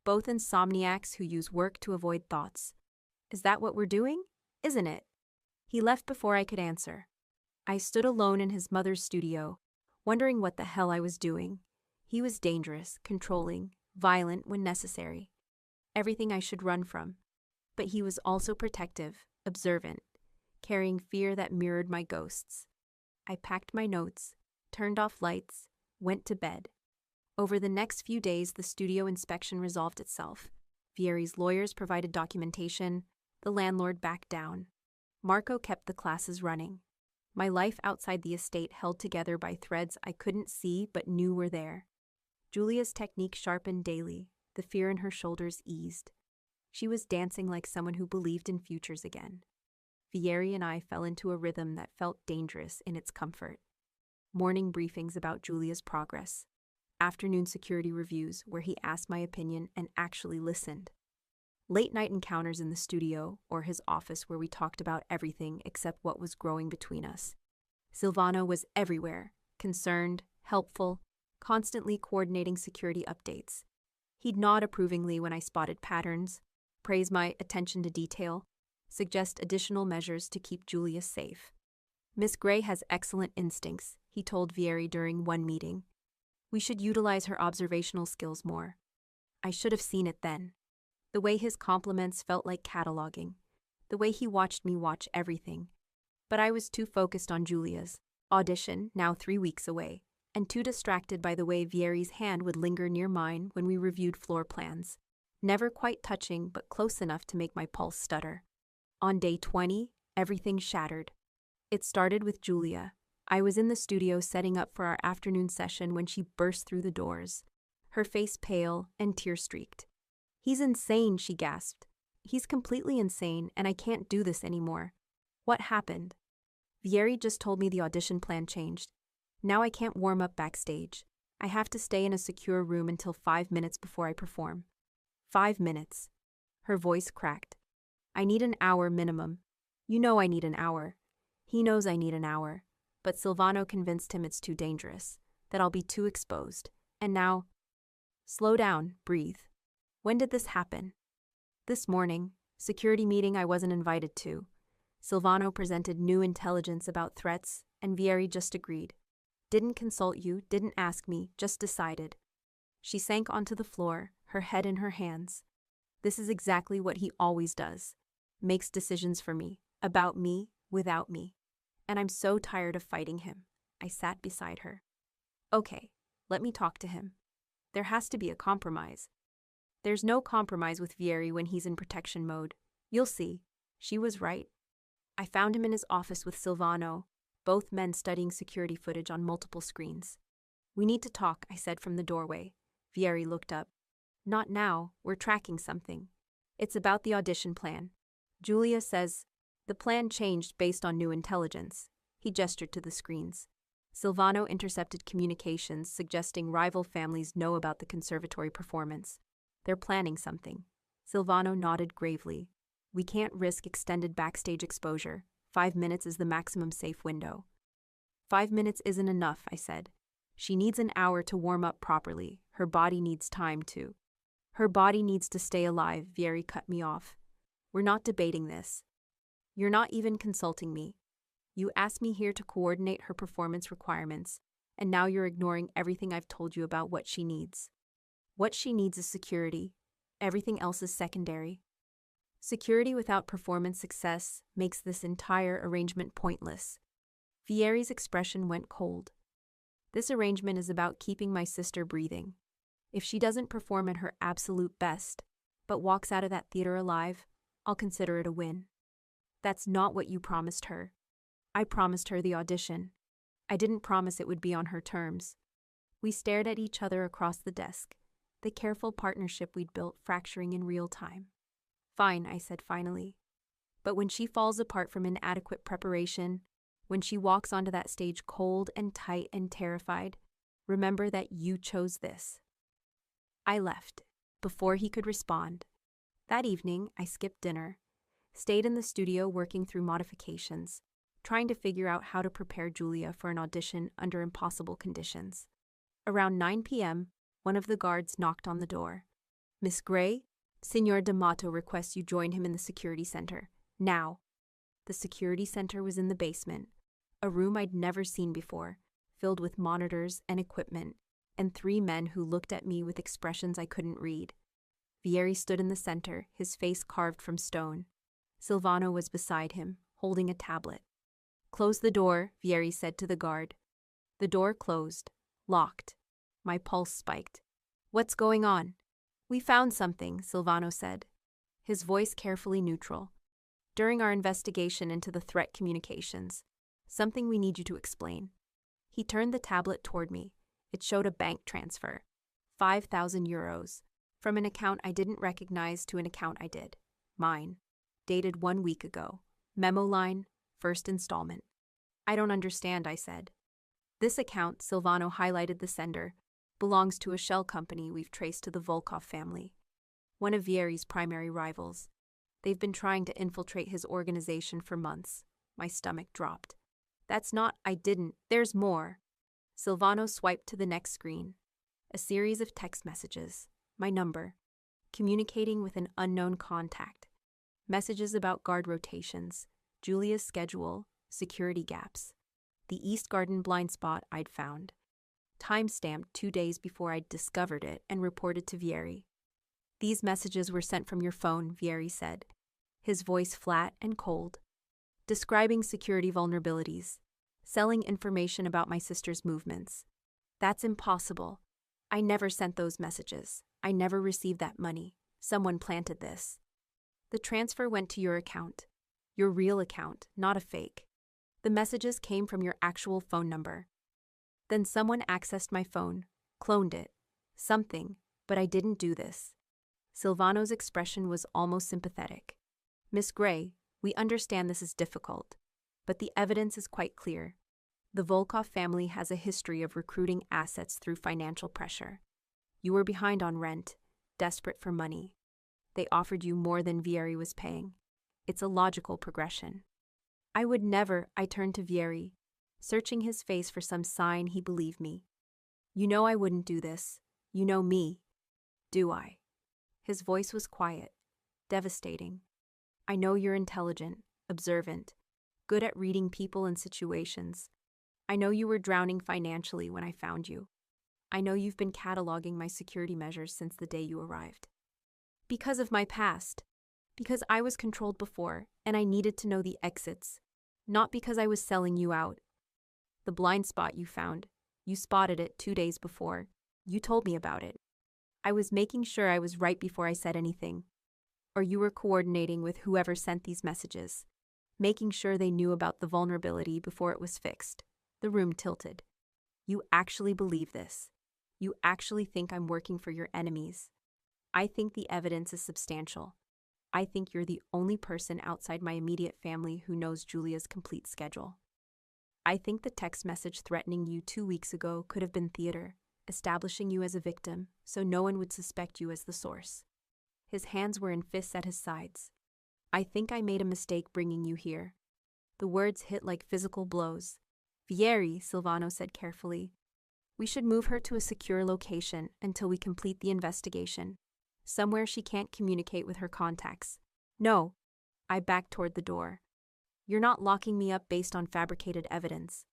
Both insomniacs who use work to avoid thoughts. Is that what we're doing? Isn't it? He left before I could answer. I stood alone in his mother's studio, wondering what the hell I was doing. He was dangerous, controlling, violent when necessary. Everything I should run from. But he was also protective, observant, carrying fear that mirrored my ghosts. I packed my notes, turned off lights, went to bed. Over the next few days, the studio inspection resolved itself. Vieri's lawyers provided documentation. The landlord backed down. Marco kept the classes running. My life outside the estate held together by threads I couldn't see but knew were there. Julia's technique sharpened daily. The fear in her shoulders eased. She was dancing like someone who believed in futures again. Vieri and I fell into a rhythm that felt dangerous in its comfort. Morning briefings about Julia's progress. Afternoon security reviews where he asked my opinion and actually listened. Late-night encounters in the studio or his office where we talked about everything except what was growing between us. Silvano was everywhere, concerned, helpful, constantly coordinating security updates. He'd nod approvingly when I spotted patterns, praise my attention to detail, suggest additional measures to keep Julia safe. Miss Gray has excellent instincts, he told Vieri during one meeting. We should utilize her observational skills more. I should have seen it then. The way his compliments felt like cataloging. The way he watched me watch everything. But I was too focused on Julia's audition, now 3 weeks away, and too distracted by the way Vieri's hand would linger near mine when we reviewed floor plans. Never quite touching, but close enough to make my pulse stutter. On day 20, everything shattered. It started with Julia. I was in the studio setting up for our afternoon session when she burst through the doors, her face pale and tear-streaked. He's insane, she gasped. He's completely insane, and I can't do this anymore. What happened? Vieri just told me the audition plan changed. Now I can't warm up backstage. I have to stay in a secure room until 5 minutes before I perform. 5 minutes. Her voice cracked. I need an hour minimum. You know I need an hour. He knows I need an hour. But Silvano convinced him it's too dangerous, that I'll be too exposed. And now... Slow down, breathe. When did this happen? This morning, security meeting I wasn't invited to. Silvano presented new intelligence about threats, and Vieri just agreed. Didn't consult you, didn't ask me, just decided. She sank onto the floor, her head in her hands. This is exactly what he always does. Makes decisions for me, about me, without me. And I'm so tired of fighting him. I sat beside her. Okay, let me talk to him. There has to be a compromise. There's no compromise with Vieri when he's in protection mode. You'll see. She was right. I found him in his office with Silvano, both men studying security footage on multiple screens. "We need to talk," I said from the doorway. Vieri looked up. "Not now, we're tracking something. It's about the audition plan. Julia says the plan changed based on new intelligence." He gestured to the screens. Silvano intercepted communications suggesting rival families know about the conservatory performance. "They're planning something." Silvano nodded gravely. "We can't risk extended backstage exposure. 5 minutes is the maximum safe window." 5 minutes isn't enough, I said. "She needs an hour to warm up properly. Her body needs time to." "Her body needs to stay alive," Vieri cut me off. "We're not debating this. You're not even consulting me. You asked me here to coordinate her performance requirements, and now you're ignoring everything I've told you about what she needs. What she needs is security. Everything else is secondary. Security without performance success makes this entire arrangement pointless." Vieri's expression went cold. "This arrangement is about keeping my sister breathing. If she doesn't perform at her absolute best, but walks out of that theater alive, I'll consider it a win. That's not what you promised her. I promised her the audition. I didn't promise it would be on her terms." We stared at each other across the desk, the careful partnership we'd built fracturing in real time. "Fine," I said finally. "But when she falls apart from inadequate preparation, when she walks onto that stage cold and tight and terrified, remember that you chose this." I left, before he could respond. That evening, I skipped dinner, stayed in the studio working through modifications, trying to figure out how to prepare Julia for an audition under impossible conditions. Around 9 p.m., one of the guards knocked on the door. "Miss Gray, Signor D'Amato requests you join him in the security center. Now." The security center was in the basement, a room I'd never seen before, filled with monitors and equipment, and 3 men who looked at me with expressions I couldn't read. Vieri stood in the center, his face carved from stone. Silvano was beside him, holding a tablet. "Close the door," Vieri said to the guard. The door closed, locked. My pulse spiked. "What's going on?" "We found something," Silvano said, his voice carefully neutral. "During our investigation into the threat communications, something we need you to explain." He turned the tablet toward me. It showed a bank transfer, 5,000 euros, from an account I didn't recognize to an account I did. Mine. Dated 1 week ago. Memo line, first installment. "I don't understand," I said. "This account," Silvano highlighted the sender, "belongs to a shell company we've traced to the Volkov family, one of Vieri's primary rivals. They've been trying to infiltrate his organization for months." My stomach dropped. "That's not, I didn't, there's more." Silvano swiped to the next screen. A series of text messages. My number. Communicating with an unknown contact. Messages about guard rotations, Julia's schedule, security gaps. The East Garden blind spot I'd found. Time-stamped 2 days before I'd discovered it and reported to Vieri. "These messages were sent from your phone," Vieri said, his voice flat and cold. "Describing security vulnerabilities. Selling information about my sister's movements. That's impossible. I never sent those messages. I never received that money. Someone planted this. The transfer went to your account. Your real account, not a fake. The messages came from your actual phone number. Then someone accessed my phone, cloned it. Something, but I didn't do this." Silvano's expression was almost sympathetic. "Miss Gray, we understand this is difficult, but the evidence is quite clear. The Volkov family has a history of recruiting assets through financial pressure. You were behind on rent, desperate for money. They offered you more than Vieri was paying. It's a logical progression." "I would never," I turned to Vieri, searching his face for some sign he believed me. "You know I wouldn't do this. You know me. Do I?" His voice was quiet, devastating. "I know you're intelligent, observant, good at reading people and situations. I know you were drowning financially when I found you. I know you've been cataloging my security measures since the day you arrived. Because of my past. Because I was controlled before, and I needed to know the exits. Not because I was selling you out. The blind spot you found, you spotted it 2 days before. You told me about it. I was making sure I was right before I said anything. Or you were coordinating with whoever sent these messages. making sure they knew about the vulnerability before it was fixed. The room tilted. You actually believe this? You actually think I'm working for your enemies? I think the evidence is substantial. I think you're the only person outside my immediate family who knows Julia's complete schedule. I think the text message threatening you 2 weeks ago could have been theater, establishing you as a victim so no one would suspect you as the source. His hands were in fists at his sides. I think I made a mistake bringing you here. The words hit like physical blows. Vieri, Silvano said carefully. We should move her to a secure location until we complete the investigation. Somewhere she can't communicate with her contacts. No. I backed toward the door. You're not locking me up based on fabricated evidence.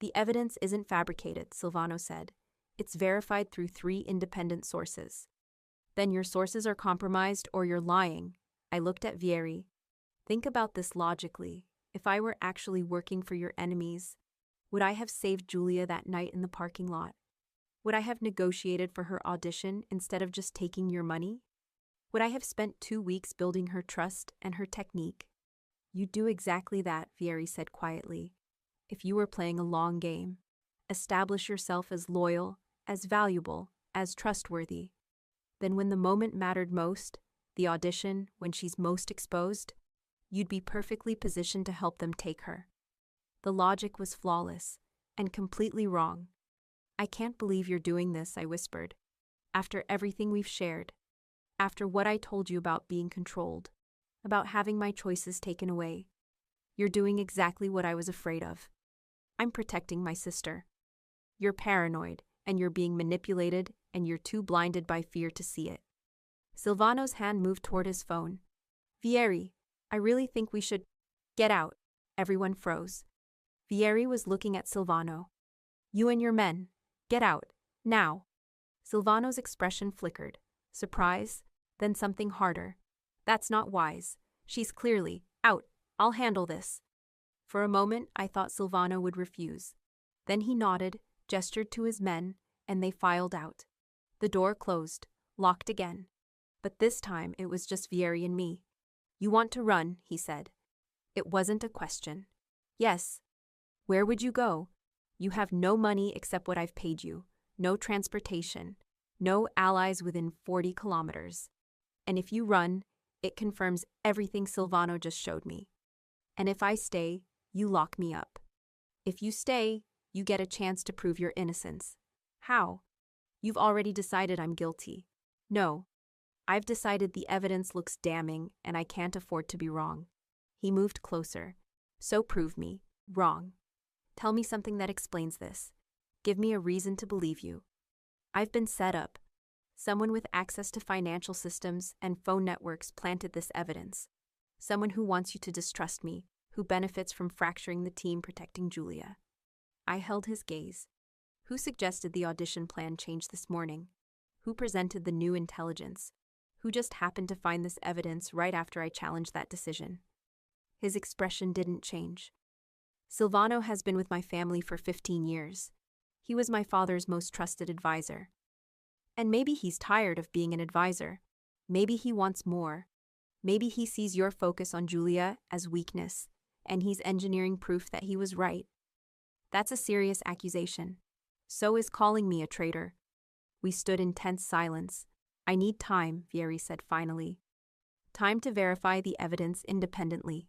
The evidence isn't fabricated, Silvano said. It's verified through 3 independent sources. Then your sources are compromised or you're lying. I looked at Vieri. Think about this logically. If I were actually working for your enemies, would I have saved Julia that night in the parking lot? Would I have negotiated for her audition instead of just taking your money? Would I have spent 2 weeks building her trust and her technique? You'd do exactly that, Vieri said quietly. If you were playing a long game, establish yourself as loyal, as valuable, as trustworthy. Then when the moment mattered most, the audition, when she's most exposed, you'd be perfectly positioned to help them take her. The logic was flawless and completely wrong. I can't believe you're doing this, I whispered. After everything we've shared, after what I told you about being controlled, about having my choices taken away, you're doing exactly what I was afraid of. I'm protecting my sister. You're paranoid, and you're being manipulated, and you're too blinded by fear to see it. Silvano's hand moved toward his phone. Vieri, I really think we should get out. Everyone froze. Vieri was looking at Silvano. You and your men, get out, now. Silvano's expression flickered. Surprise, then something harder. That's not wise. She's clearly out. I'll handle this. For a moment, I thought Silvano would refuse. Then he nodded, gestured to his men, and they filed out. The door closed, locked again. But this time it was just Vieri and me. You want to run, he said. It wasn't a question. Yes. Where would you go? You have no money except what I've paid you, no transportation, no allies within 40 kilometers. And if you run, it confirms everything Silvano just showed me. And if I stay, you lock me up. If you stay, you get a chance to prove your innocence. How? You've already decided I'm guilty. No. I've decided the evidence looks damning and I can't afford to be wrong. He moved closer. So prove me wrong. Tell me something that explains this. Give me a reason to believe you. I've been set up. Someone with access to financial systems and phone networks planted this evidence. Someone who wants you to distrust me, who benefits from fracturing the team protecting Julia. I held his gaze. Who suggested the audition plan change this morning? Who presented the new intelligence? Who just happened to find this evidence right after I challenged that decision? His expression didn't change. Silvano has been with my family for 15 years. He was my father's most trusted advisor. And maybe he's tired of being an advisor. Maybe he wants more. Maybe he sees your focus on Julia as weakness, and he's engineering proof that he was right. That's a serious accusation. So is calling me a traitor. We stood in tense silence. I need time, Vieri said finally. Time to verify the evidence independently.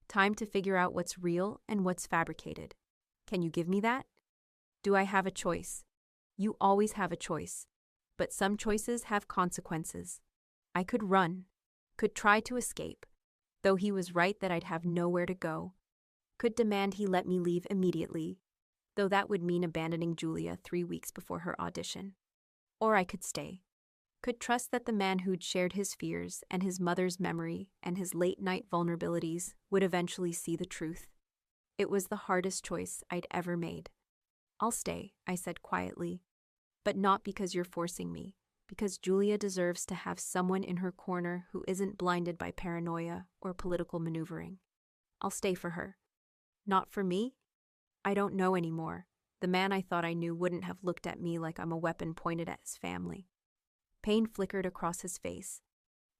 Time to figure out what's real and what's fabricated. Can you give me that? Do I have a choice? You always have a choice. But some choices have consequences. I could run, could try to escape, though he was right that I'd have nowhere to go. Could demand he let me leave immediately, though that would mean abandoning Julia 3 weeks before her audition. Or I could stay. Could trust that the man who'd shared his fears and his mother's memory and his late-night vulnerabilities would eventually see the truth. It was the hardest choice I'd ever made. I'll stay, I said quietly. But not because you're forcing me, because Julia deserves to have someone in her corner who isn't blinded by paranoia or political maneuvering. I'll stay for her. Not for me? I don't know anymore. The man I thought I knew wouldn't have looked at me like I'm a weapon pointed at his family. Pain flickered across his face.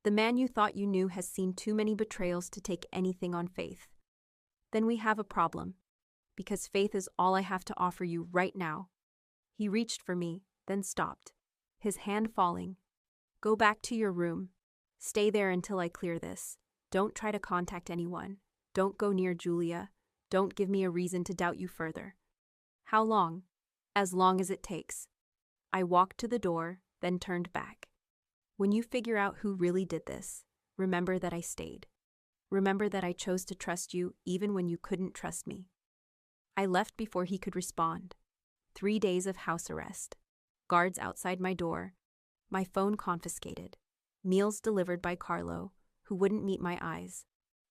The man you thought you knew has seen too many betrayals to take anything on faith. Then we have a problem, because faith is all I have to offer you right now. He reached for me, then stopped, his hand falling. Go back to your room. Stay there until I clear this. Don't try to contact anyone. Don't go near Julia. Don't give me a reason to doubt you further. How long? As long as it takes. I walked to the door, then turned back. When you figure out who really did this, remember that I stayed. Remember that I chose to trust you even when you couldn't trust me. I left before he could respond. 3 days of house arrest. Guards outside my door. My phone confiscated. Meals delivered by Carlo, who wouldn't meet my eyes.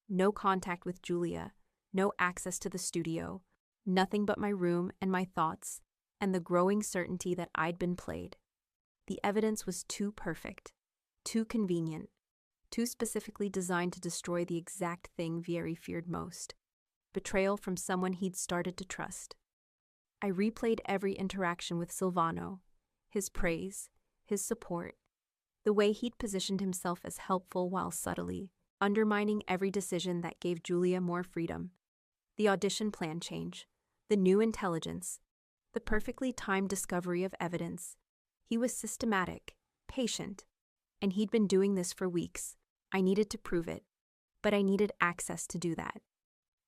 No contact with Julia. No access to the studio. Nothing but my room and my thoughts, and the growing certainty that I'd been played. The evidence was too perfect, too convenient, too specifically designed to destroy the exact thing Vieri feared most: betrayal from someone he'd started to trust. I replayed every interaction with Silvano, his praise, his support, the way he'd positioned himself as helpful while subtly undermining every decision that gave Julia more freedom. The audition plan change, the new intelligence, the perfectly timed discovery of evidence. He was systematic, patient, and he'd been doing this for weeks. I needed to prove it, but I needed access to do that.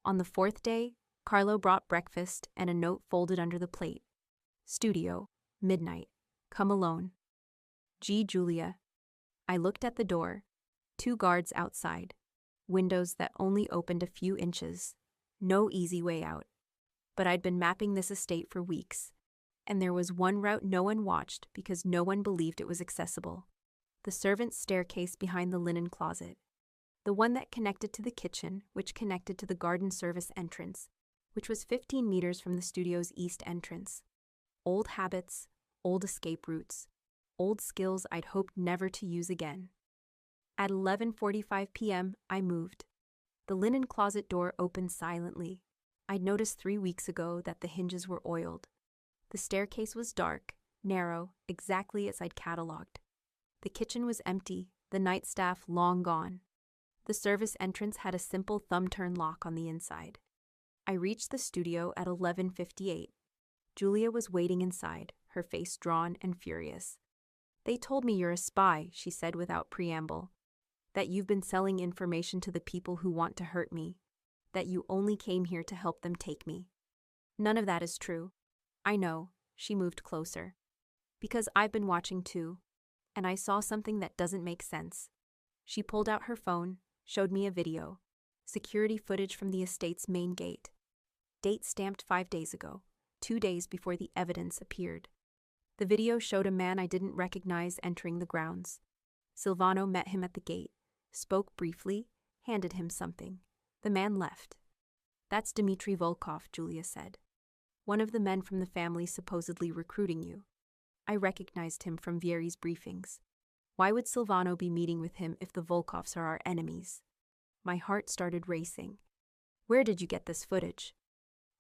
On the 4th day, Carlo brought breakfast and a note folded under the plate. Studio, midnight, come alone. G. Julia. I looked at the door, 2 guards outside, windows that only opened a few inches, no easy way out. But I'd been mapping this estate for weeks, and there was one route no one watched because no one believed it was accessible. The servants' staircase behind the linen closet. The one that connected to the kitchen, which connected to the garden service entrance, which was 15 meters from the studio's east entrance. Old habits, old escape routes, old skills I'd hoped never to use again. At 11:45 p.m., I moved. The linen closet door opened silently. I'd noticed 3 weeks ago that the hinges were oiled. The staircase was dark, narrow, exactly as I'd catalogued. The kitchen was empty, the night staff long gone. The service entrance had a simple thumb-turn lock on the inside. I reached the studio at 11:58. Julia was waiting inside, her face drawn and furious. They told me you're a spy, she said without preamble. That you've been selling information to the people who want to hurt me. That you only came here to help them take me. None of that is true. I know, she moved closer. Because I've been watching too, and I saw something that doesn't make sense. She pulled out her phone, showed me a video. Security footage from the estate's main gate. Date stamped 5 days ago, 2 days before the evidence appeared. The video showed a man I didn't recognize entering the grounds. Silvano met him at the gate, spoke briefly, handed him something. The man left. That's Dmitry Volkov, Julia said. One of the men from the family supposedly recruiting you. I recognized him from Vieri's briefings. Why would Silvano be meeting with him if the Volkovs are our enemies? My heart started racing. Where did you get this footage?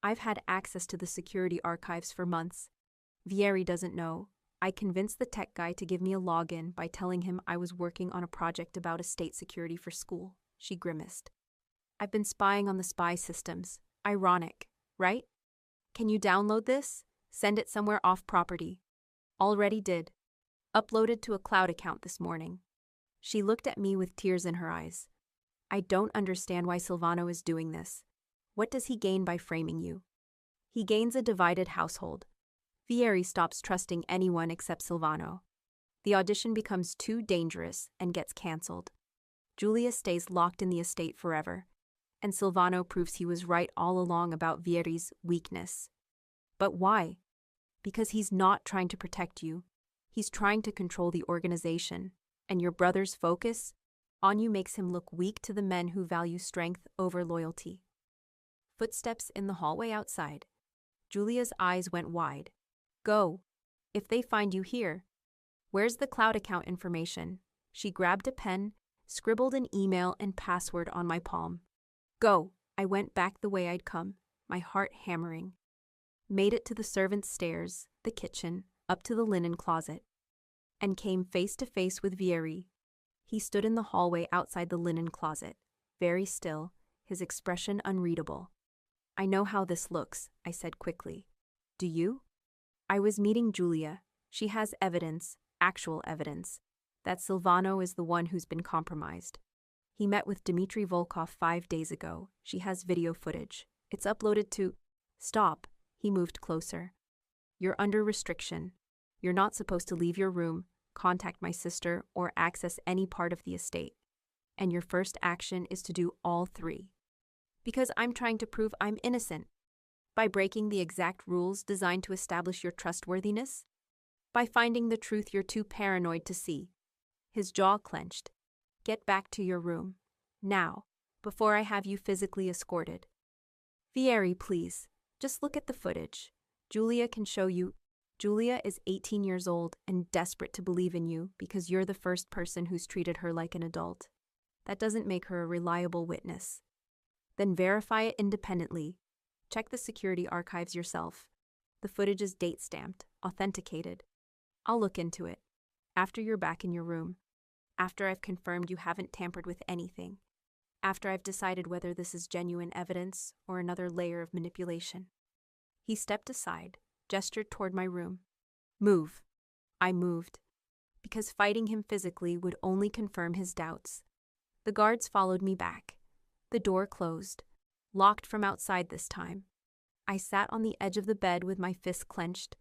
I've had access to the security archives for months. Vieri doesn't know. I convinced the tech guy to give me a login by telling him I was working on a project about estate security for school. She grimaced. I've been spying on the spy systems. Ironic, right? Can you download this? Send it somewhere off property. Already did. Uploaded to a cloud account this morning. She looked at me with tears in her eyes. I don't understand why Silvano is doing this. What does he gain by framing you? He gains a divided household. Vieri stops trusting anyone except Silvano. The audition becomes too dangerous and gets cancelled. Julia stays locked in the estate forever, and Silvano proves he was right all along about Vieri's weakness. But why? Because he's not trying to protect you. He's trying to control the organization, and your brother's focus on you makes him look weak to the men who value strength over loyalty. Footsteps in the hallway outside. Julia's eyes went wide. Go. If they find you here. Where's the cloud account information? She grabbed a pen, scribbled an email and password on my palm. Go. I went back the way I'd come, my heart hammering. Made it to the servants' stairs, the kitchen, up to the linen closet, and came face to face with Vieri. He stood in the hallway outside the linen closet, very still, his expression unreadable. I know how this looks, I said quickly. Do you? I was meeting Julia. She has evidence, actual evidence, that Silvano is the one who's been compromised. He met with Dmitry Volkov 5 days ago. She has video footage. It's uploaded to… Stop. He moved closer. You're under restriction. You're not supposed to leave your room, contact my sister, or access any part of the estate. And your first action is to do all three. Because I'm trying to prove I'm innocent. By breaking the exact rules designed to establish your trustworthiness? By finding the truth you're too paranoid to see. His jaw clenched. Get back to your room. Now, before I have you physically escorted. Vieri, please. Just look at the footage. Julia can show you. Julia is 18 years old and desperate to believe in you because you're the first person who's treated her like an adult. That doesn't make her a reliable witness. Then verify it independently. Check the security archives yourself. The footage is date-stamped, authenticated. I'll look into it. After you're back in your room. After I've confirmed you haven't tampered with anything. After I've decided whether this is genuine evidence or another layer of manipulation. He stepped aside, gestured toward my room. Move. I moved. Because fighting him physically would only confirm his doubts. The guards followed me back. The door closed. Locked from outside this time. I sat on the edge of the bed with my fists clenched.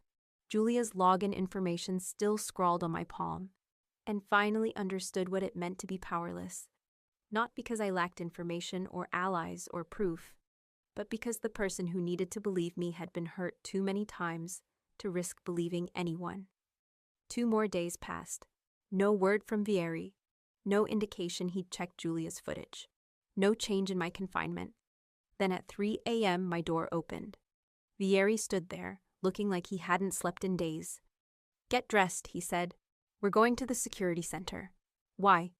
Julia's login information still scrawled on my palm. And finally understood what it meant to be powerless. Not because I lacked information or allies or proof, but because the person who needed to believe me had been hurt too many times to risk believing anyone. 2 more days passed. No word from Vieri. No indication he'd checked Julia's footage. No change in my confinement. Then at 3 a.m. my door opened. Vieri stood there, looking like he hadn't slept in days. Get dressed, he said. We're going to the security center. Why?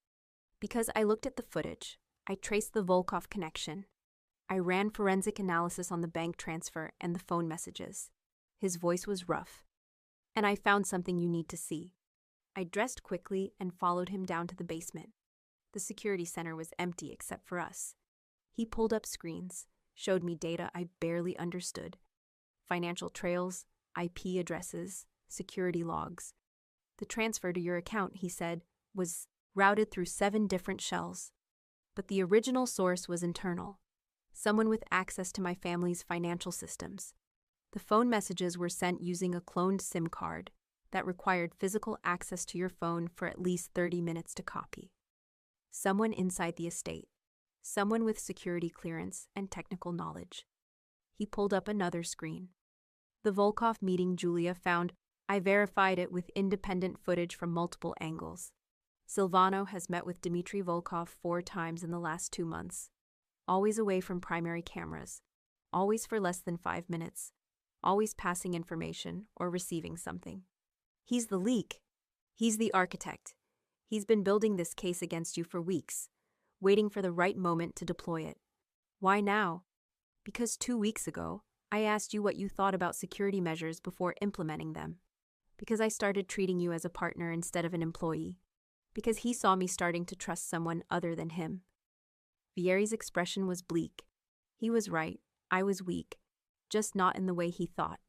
Because I looked at the footage. I traced the Volkov connection. I ran forensic analysis on the bank transfer and the phone messages. His voice was rough. And I found something you need to see. I dressed quickly and followed him down to the basement. The security center was empty except for us. He pulled up screens, showed me data I barely understood. Financial trails, IP addresses, security logs. The transfer to your account, he said, was routed through 7 different shells. But the original source was internal. Someone with access to my family's financial systems. The phone messages were sent using a cloned SIM card that required physical access to your phone for at least 30 minutes to copy. Someone inside the estate. Someone with security clearance and technical knowledge. He pulled up another screen. The Volkov meeting Julia found. I verified it with independent footage from multiple angles. Silvano has met with Dmitry Volkov 4 times in the last 2 months. Always away from primary cameras. Always for less than 5 minutes. Always passing information or receiving something. He's the leak. He's the architect. He's been building this case against you for weeks, waiting for the right moment to deploy it. Why now? Because 2 weeks ago, I asked you what you thought about security measures before implementing them. Because I started treating you as a partner instead of an employee. Because he saw me starting to trust someone other than him. Vieri's expression was bleak. He was right. I was weak. Just not in the way he thought.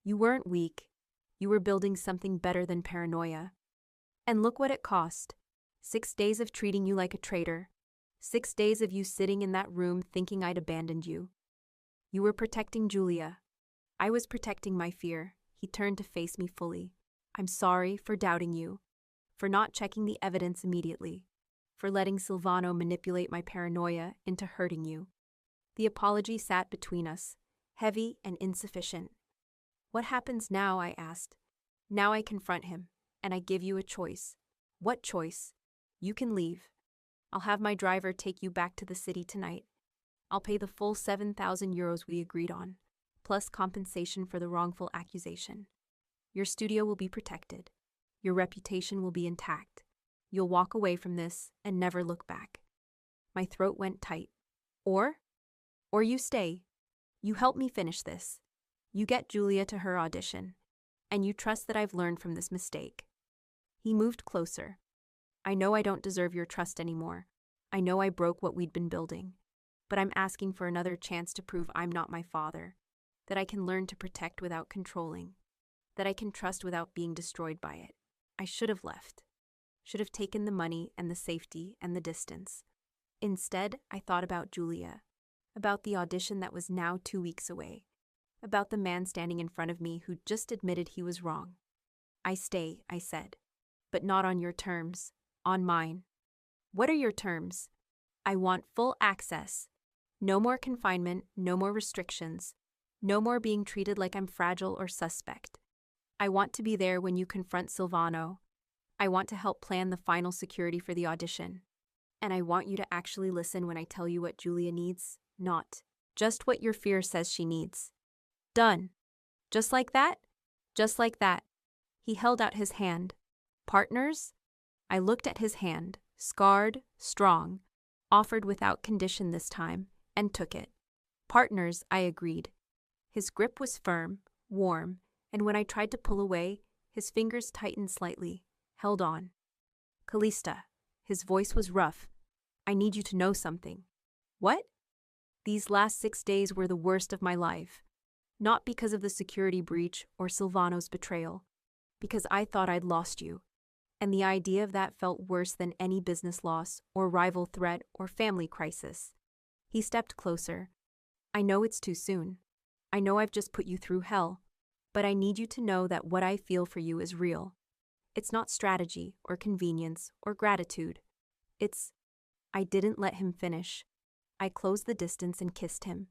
You weren't weak. You were building something better than paranoia. And look what it cost. 6 days of treating you like a traitor. 6 days of you sitting in that room thinking I'd abandoned you. You were protecting Julia. I was protecting my fear. He turned to face me fully. I'm sorry for doubting you. For not checking the evidence immediately. For letting Silvano manipulate my paranoia into hurting you. The apology sat between us, heavy and insufficient. What happens now, I asked. Now I confront him, and I give you a choice. What choice? You can leave. I'll have my driver take you back to the city tonight. I'll pay the full 7,000 euros we agreed on, plus compensation for the wrongful accusation. Your studio will be protected. Your reputation will be intact. You'll walk away from this and never look back. My throat went tight. Or you stay. You help me finish this. You get Julia to her audition. And you trust that I've learned from this mistake. He moved closer. I know I don't deserve your trust anymore. I know I broke what we'd been building. but I'm asking for another chance to prove I'm not my father, that I can learn to protect without controlling, that I can trust without being destroyed by it. I should have left, should have taken the money and the safety and the distance. Instead, I thought about Julia, about the audition that was now 2 weeks away, about the man standing in front of me who just admitted he was wrong. I stay, I said, but not on your terms, on mine. What are your terms? I want full access. No more confinement, no more restrictions, no more being treated like I'm fragile or suspect. I want to be there when you confront Silvano. I want to help plan the final security for the audition. And I want you to actually listen when I tell you what Julia needs, not just what your fear says she needs. Done. Just like that? Just like that. He held out his hand. Partners? I looked at his hand, scarred, strong, offered without condition this time, and took it. Partners, I agreed. His grip was firm, warm, and when I tried to pull away, his fingers tightened slightly, held on. Callista. His voice was rough. I need you to know something. What? These last 6 days were the worst of my life. Not because of the security breach or Silvano's betrayal, because I thought I'd lost you. And the idea of that felt worse than any business loss or rival threat or family crisis. He stepped closer. I know it's too soon. I know I've just put you through hell. But I need you to know that what I feel for you is real. It's not strategy or convenience or gratitude. I didn't let him finish. I closed the distance and kissed him.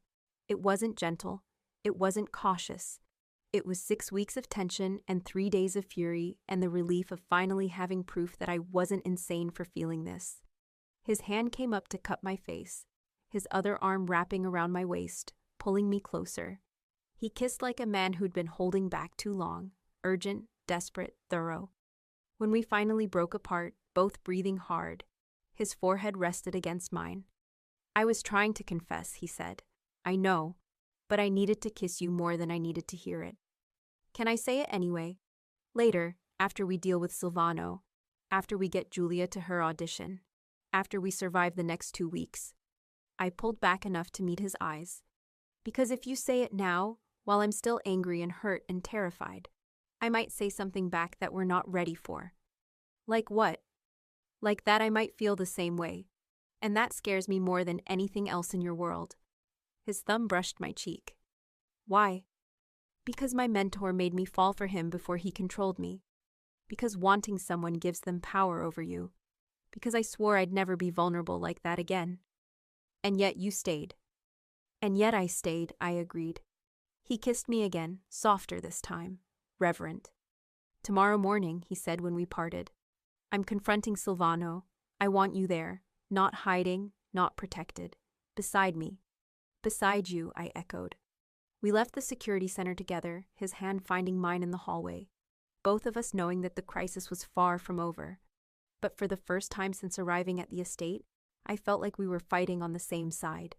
It wasn't gentle. It wasn't cautious. It was 6 weeks of tension and 3 days of fury and the relief of finally having proof that I wasn't insane for feeling this. His hand came up to cup my face, his other arm wrapping around my waist, pulling me closer. He kissed like a man who'd been holding back too long, urgent, desperate, thorough. When we finally broke apart, both breathing hard, his forehead rested against mine. I was trying to confess, he said. I know, but I needed to kiss you more than I needed to hear it. Can I say it anyway? Later, after we deal with Silvano, after we get Julia to her audition, after we survive the next 2 weeks. I pulled back enough to meet his eyes. Because if you say it now, while I'm still angry and hurt and terrified, I might say something back that we're not ready for. Like what? Like that I might feel the same way. And that scares me more than anything else in your world. His thumb brushed my cheek. Why? Because my mentor made me fall for him before he controlled me. Because wanting someone gives them power over you. Because I swore I'd never be vulnerable like that again. And yet you stayed. And yet I stayed, I agreed. He kissed me again, softer this time, reverent. Tomorrow morning, he said when we parted. I'm confronting Silvano. I want you there, not hiding, not protected. Beside me. Beside you, I echoed. We left the security center together, his hand finding mine in the hallway, both of us knowing that the crisis was far from over. But for the first time since arriving at the estate, I felt like we were fighting on the same side.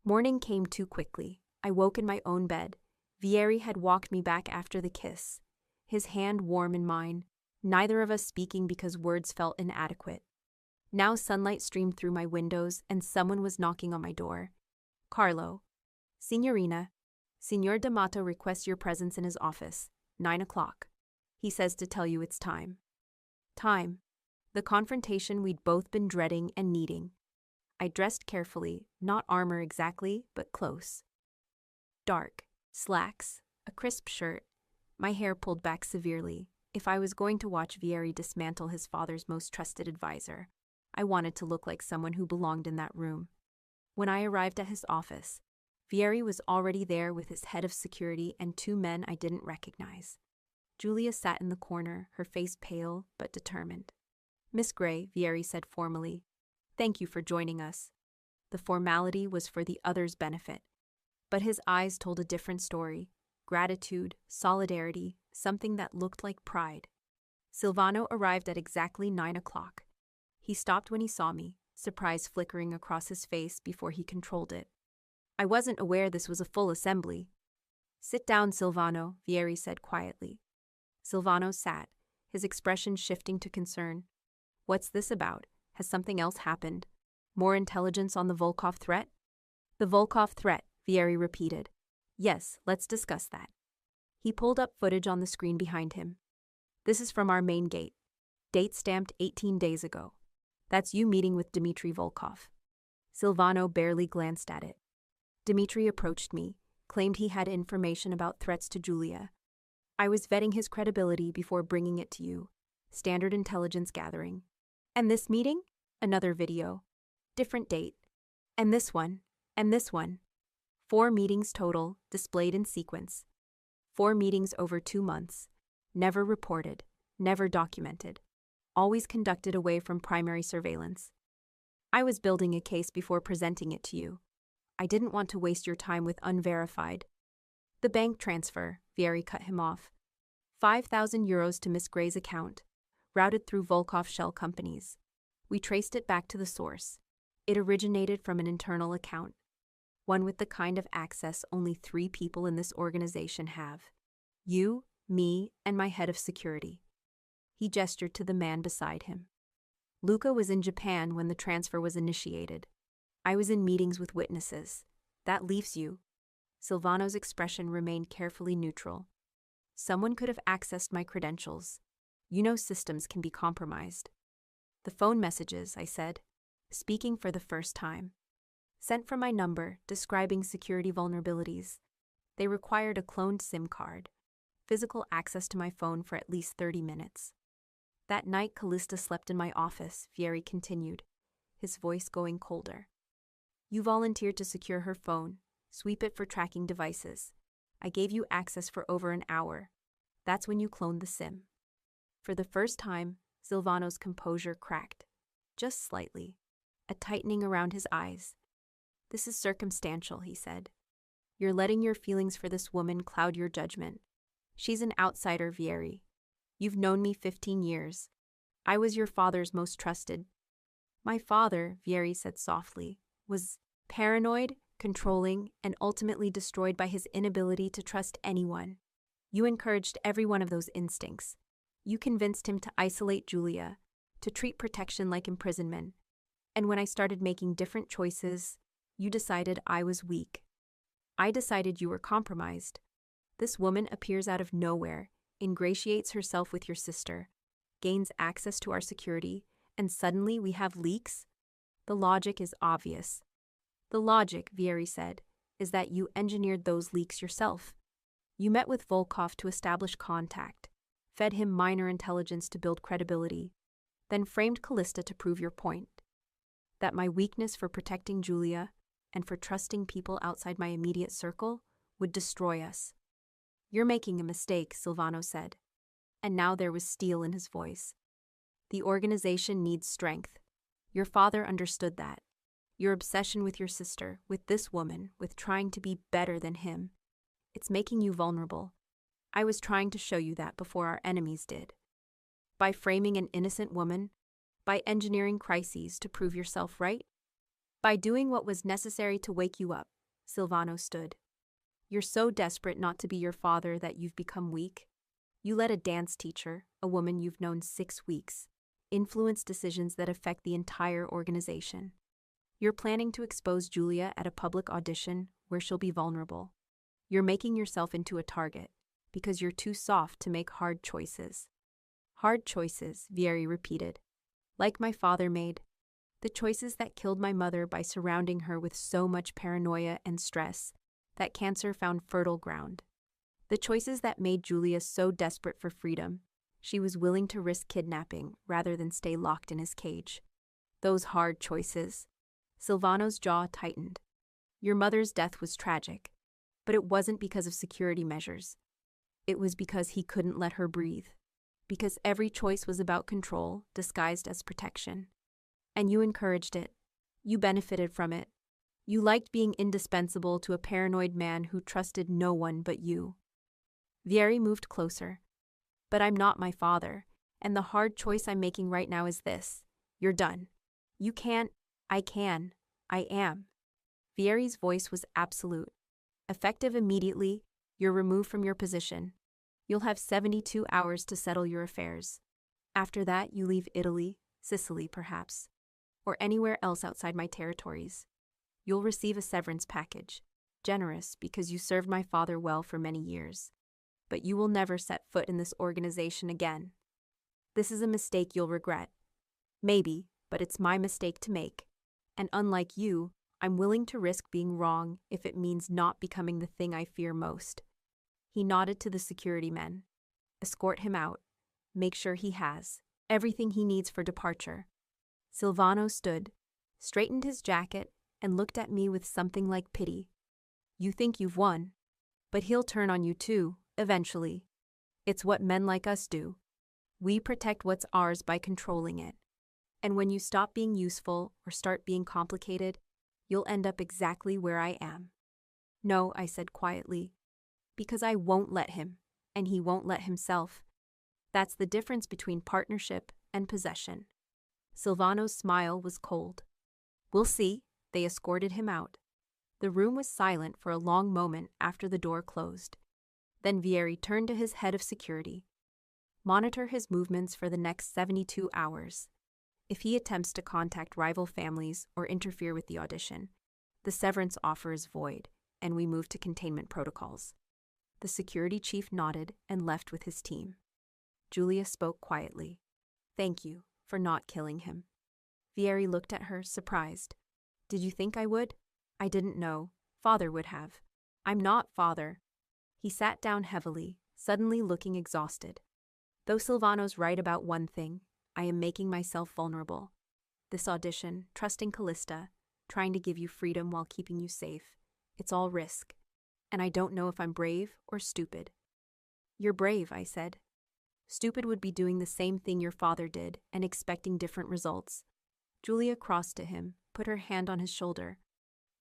Morning came too quickly. I woke in my own bed. Vieri had walked me back after the kiss, his hand warm in mine, neither of us speaking because words felt inadequate. Now sunlight streamed through my windows and someone was knocking on my door. Carlo. Signorina. Signor D'Amato requests your presence in his office. 9 o'clock. He says to tell you it's time. Time. The confrontation we'd both been dreading and needing. I dressed carefully, not armor exactly, but close. Dark, slacks, a crisp shirt, my hair pulled back severely. If I was going to watch Vieri dismantle his father's most trusted advisor, I wanted to look like someone who belonged in that room. When I arrived at his office, Vieri was already there with his head of security and 2 men I didn't recognize. Julia sat in the corner, her face pale but determined. Miss Gray, Vieri said formally, thank you for joining us. The formality was for the other's benefit. But his eyes told a different story. Gratitude, solidarity, something that looked like pride. Silvano arrived at exactly 9 o'clock. He stopped when he saw me, surprise flickering across his face before he controlled it. I wasn't aware this was a full assembly. Sit down, Silvano, Vieri said quietly. Silvano sat, his expression shifting to concern. What's this about? Has something else happened? More intelligence on the Volkov threat? The Volkov threat, Vieri repeated. Yes, let's discuss that. He pulled up footage on the screen behind him. This is from our main gate. Date stamped 18 days ago. That's you meeting with Dmitry Volkov. Silvano barely glanced at it. Dmitry approached me, claimed he had information about threats to Julia. I was vetting his credibility before bringing it to you. Standard intelligence gathering. And this meeting? Another video. Different date. And this one. And this one. 4 meetings total, displayed in sequence. 4 meetings over 2 months. Never reported. Never documented. Always conducted away from primary surveillance. I was building a case before presenting it to you. I didn't want to waste your time with unverified. The bank transfer, Vieri cut him off. 5,000 euros to Miss Gray's account, routed through Volkov shell companies. We traced it back to the source. It originated from an internal account. One with the kind of access only 3 people in this organization have. You, me, and my head of security. He gestured to the man beside him. Luca was in Japan when the transfer was initiated. I was in meetings with witnesses. That leaves you. Silvano's expression remained carefully neutral. Someone could have accessed my credentials. You know systems can be compromised. The phone messages, I said, speaking for the first time. Sent from my number, describing security vulnerabilities. They required a cloned SIM card. Physical access to my phone for at least 30 minutes. That night Callista slept in my office, Vieri continued, his voice going colder. You volunteered to secure her phone, sweep it for tracking devices. I gave you access for over an hour. That's when you cloned the SIM. For the first time, Silvano's composure cracked. Just slightly. A tightening around his eyes. This is circumstantial, he said. You're letting your feelings for this woman cloud your judgment. She's an outsider, Vieri. You've known me 15 years. I was your father's most trusted. My father, Vieri said softly, was paranoid, controlling, and ultimately destroyed by his inability to trust anyone. You encouraged every one of those instincts. You convinced him to isolate Julia, to treat protection like imprisonment. And when I started making different choices, you decided I was weak. I decided you were compromised. This woman appears out of nowhere, ingratiates herself with your sister, gains access to our security, and suddenly we have leaks? The logic is obvious. The logic, Vieri said, is that you engineered those leaks yourself. You met with Volkov to establish contact, fed him minor intelligence to build credibility, then framed Callista to prove your point. That my weakness for protecting Julia and for trusting people outside my immediate circle would destroy us. You're making a mistake, Silvano said. And now there was steel in his voice. The organization needs strength. Your father understood that. Your obsession with your sister, with this woman, with trying to be better than him. It's making you vulnerable. I was trying to show you that before our enemies did. By framing an innocent woman, by engineering crises to prove yourself right, by doing what was necessary to wake you up, Silvano stood. You're so desperate not to be your father that you've become weak. You let a dance teacher, a woman you've known 6 weeks, influence decisions that affect the entire organization. You're planning to expose Julia at a public audition where she'll be vulnerable. You're making yourself into a target because you're too soft to make hard choices. Hard choices, Vieri repeated. Like my father made. The choices that killed my mother by surrounding her with so much paranoia and stress that cancer found fertile ground. The choices that made Julia so desperate for freedom, she was willing to risk kidnapping rather than stay locked in his cage. Those hard choices. Silvano's jaw tightened. Your mother's death was tragic, but it wasn't because of security measures. It was because he couldn't let her breathe. Because every choice was about control, disguised as protection. And you encouraged it. You benefited from it. You liked being indispensable to a paranoid man who trusted no one but you. Vieri moved closer. But I'm not my father, and the hard choice I'm making right now is this. You're done. You can't. I can. I am. Vieri's voice was absolute. Effective immediately, you're removed from your position. You'll have 72 hours to settle your affairs. After that, you leave Italy, Sicily perhaps, or anywhere else outside my territories. You'll receive a severance package. Generous because you served my father well for many years. But you will never set foot in this organization again. This is a mistake you'll regret. Maybe, but it's my mistake to make. And unlike you, I'm willing to risk being wrong if it means not becoming the thing I fear most. He nodded to the security men. Escort him out. Make sure he has everything he needs for departure. Silvano stood, straightened his jacket, and looked at me with something like pity. You think you've won, but he'll turn on you too, eventually. It's what men like us do. We protect what's ours by controlling it. And when you stop being useful or start being complicated, you'll end up exactly where I am. No, I said quietly, because I won't let him, and he won't let himself. That's the difference between partnership and possession. Silvano's smile was cold. We'll see. They escorted him out. The room was silent for a long moment after the door closed. Then Vieri turned to his head of security. Monitor his movements for the next 72 hours. If he attempts to contact rival families or interfere with the audition, the severance offer is void, and we move to containment protocols. The security chief nodded and left with his team. Julia spoke quietly. Thank you for not killing him. Vieri looked at her, surprised. Did you think I would? I didn't know. Father would have. I'm not father. He sat down heavily, suddenly looking exhausted. Though Silvano's right about one thing, I am making myself vulnerable. This audition, trusting Callista, trying to give you freedom while keeping you safe, it's all risk. And I don't know if I'm brave or stupid. You're brave, I said. Stupid would be doing the same thing your father did and expecting different results. Julia crossed to him, put her hand on his shoulder.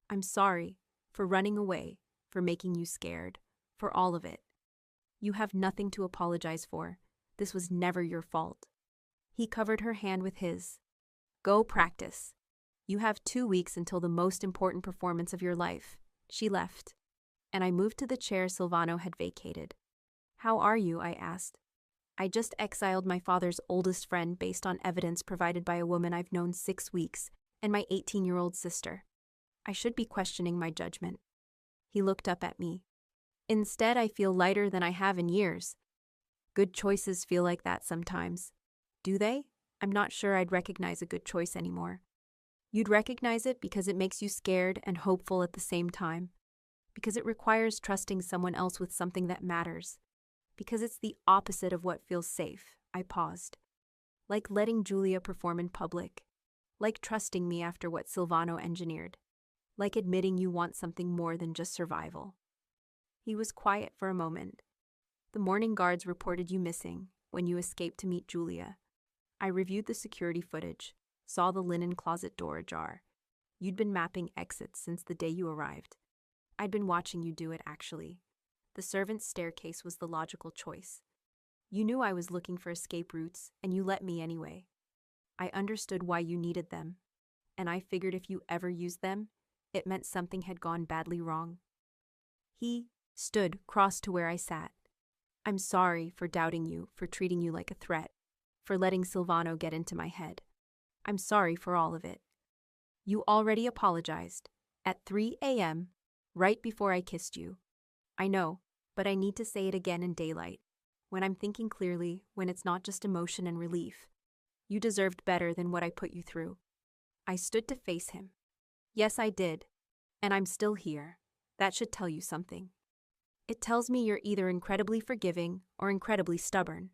I'm sorry for running away, for making you scared, for all of it. You have nothing to apologize for. This was never your fault. He covered her hand with his. Go practice. You have 2 weeks until the most important performance of your life. She left, and I moved to the chair Silvano had vacated. How are you? I asked. I just exiled my father's oldest friend based on evidence provided by a woman I've known 6 weeks, and my 18-year-old sister. I should be questioning my judgment. He looked up at me. Instead, I feel lighter than I have in years. Good choices feel like that sometimes. Do they? I'm not sure I'd recognize a good choice anymore. You'd recognize it because it makes you scared and hopeful at the same time. Because it requires trusting someone else with something that matters. Because it's the opposite of what feels safe. I paused. Like letting Julia perform in public. Like trusting me after what Silvano engineered. Like admitting you want something more than just survival. He was quiet for a moment. The morning guards reported you missing when you escaped to meet Julia. I reviewed the security footage, saw the linen closet door ajar. You'd been mapping exits since the day you arrived. I'd been watching you do it, actually. The servant's staircase was the logical choice. You knew I was looking for escape routes, and you let me anyway. I understood why you needed them, and I figured if you ever used them, it meant something had gone badly wrong. He stood cross to where I sat. I'm sorry for doubting you, for treating you like a threat, for letting Silvano get into my head. I'm sorry for all of it. You already apologized. At 3 a.m., right before I kissed you. I know, but I need to say it again in daylight. When I'm thinking clearly, when it's not just emotion and relief. You deserved better than what I put you through. I stood to face him. Yes, I did. And I'm still here. That should tell you something. It tells me you're either incredibly forgiving or incredibly stubborn.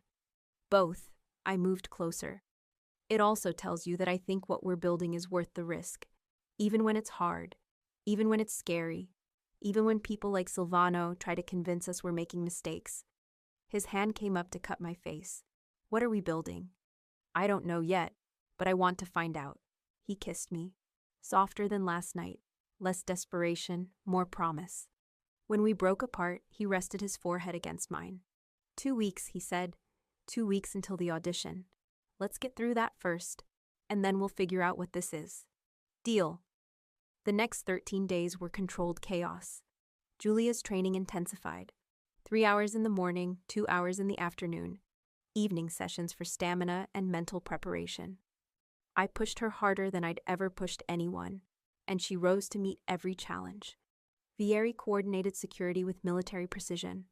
Both. I moved closer. It also tells you that I think what we're building is worth the risk. Even when it's hard. Even when it's scary. Even when people like Silvano try to convince us we're making mistakes. His hand came up to cut my face. What are we building? I don't know yet, but I want to find out. He kissed me. Softer than last night. Less desperation, more promise. When we broke apart, he rested his forehead against mine. 2 weeks, he said. 2 weeks until the audition. Let's get through that first, and then we'll figure out what this is. Deal. The next 13 days were controlled chaos. Julia's training intensified. 3 hours in the morning, 2 hours in the afternoon. Evening sessions for stamina and mental preparation. I pushed her harder than I'd ever pushed anyone. and she rose to meet every challenge. Vieri coordinated security with military precision.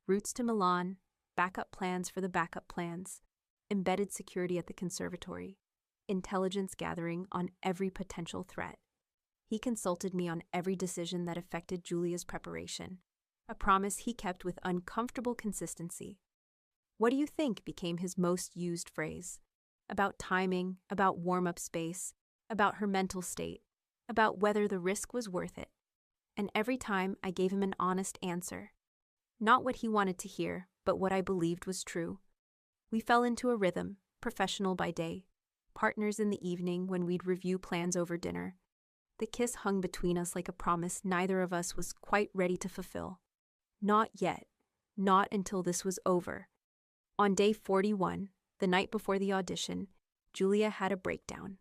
Routes to Milan, backup plans for the backup plans, embedded security at the conservatory, intelligence gathering on every potential threat. He consulted me on every decision that affected Julia's preparation, a promise he kept with uncomfortable consistency. What do you think became his most used phrase? About timing, about warm-up space, about her mental state, about whether the risk was worth it. And every time I gave him an honest answer. Not what he wanted to hear, but what I believed was true. We fell into a rhythm, professional by day, partners in the evening when we'd review plans over dinner. The kiss hung between us like a promise neither of us was quite ready to fulfill. Not yet. Not until this was over. On day 41, the night before the audition, Julia had a breakdown.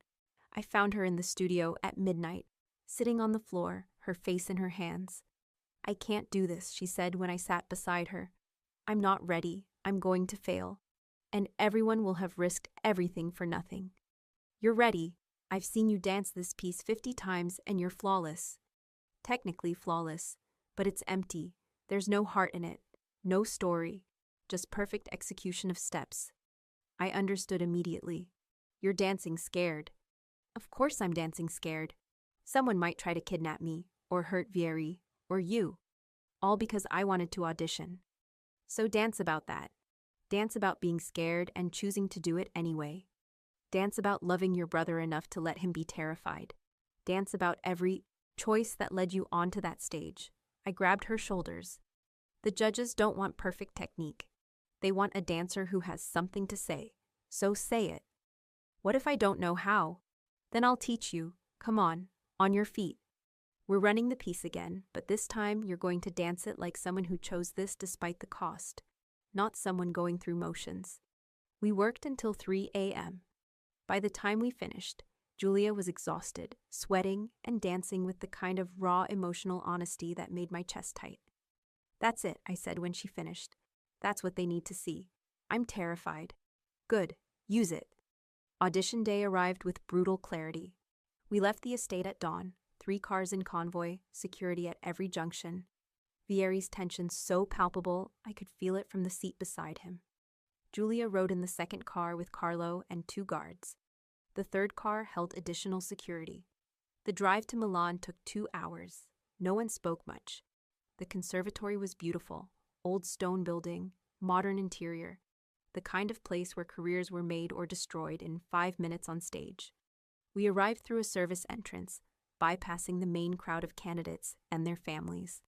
I found her in the studio at midnight, sitting on the floor, her face in her hands. "I can't do this," she said when I sat beside her. "I'm not ready. I'm going to fail. And everyone will have risked everything for nothing." "You're ready. I've seen you dance this piece 50 times and you're flawless." Technically flawless, but it's empty. There's no heart in it, no story, just perfect execution of steps. I understood immediately. "You're dancing scared." "Of course I'm dancing scared. Someone might try to kidnap me, or hurt Vieri, or you. All because I wanted to audition. So dance about that. Dance about being scared and choosing to do it anyway. Dance about loving your brother enough to let him be terrified. Dance about every choice that led you onto that stage." I grabbed her shoulders. "The judges don't want perfect technique. They want a dancer who has something to say. So say it." "What if I don't know how?" "Then I'll teach you. Come on your feet. We're running the piece again, but this time you're going to dance it like someone who chose this despite the cost, not someone going through motions." We worked until 3 a.m. By the time we finished, Julia was exhausted, sweating, and dancing with the kind of raw emotional honesty that made my chest tight. "That's it," I said when she finished. "That's what they need to see. I'm terrified." "Good. Use it." Audition day arrived with brutal clarity. We left the estate at dawn, 3 cars in convoy, security at every junction. Vieri's tension so palpable I could feel it from the seat beside him. Julia rode in the second car with Carlo and 2 guards. The third car held additional security. The drive to Milan took 2 hours. No one spoke much. The conservatory was beautiful, old stone building, modern interior, the kind of place where careers were made or destroyed in 5 minutes on stage. We arrived through a service entrance, bypassing the main crowd of candidates and their families.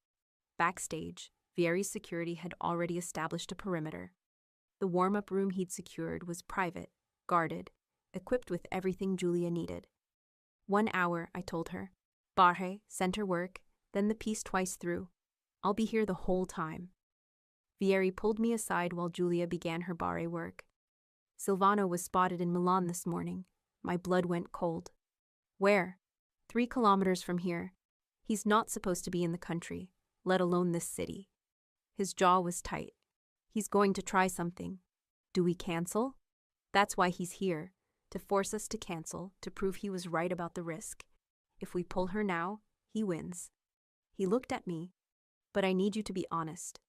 Backstage, Vieri's security had already established a perimeter. The warm-up room he'd secured was private, guarded, equipped with everything Julia needed. 1 hour, I told her. Barre, center work, then the piece twice through. I'll be here the whole time. Vieri pulled me aside while Julia began her barre work. "Silvano was spotted in Milan this morning." My blood went cold. "Where?" 3 kilometers from here. He's not supposed to be in the country, let alone this city. His jaw was tight. He's going to try something. Do we cancel? That's why he's here, to force us to cancel, to prove he was right about the risk. If we pull her now, he wins. He looked at me. "But I need you to be honest.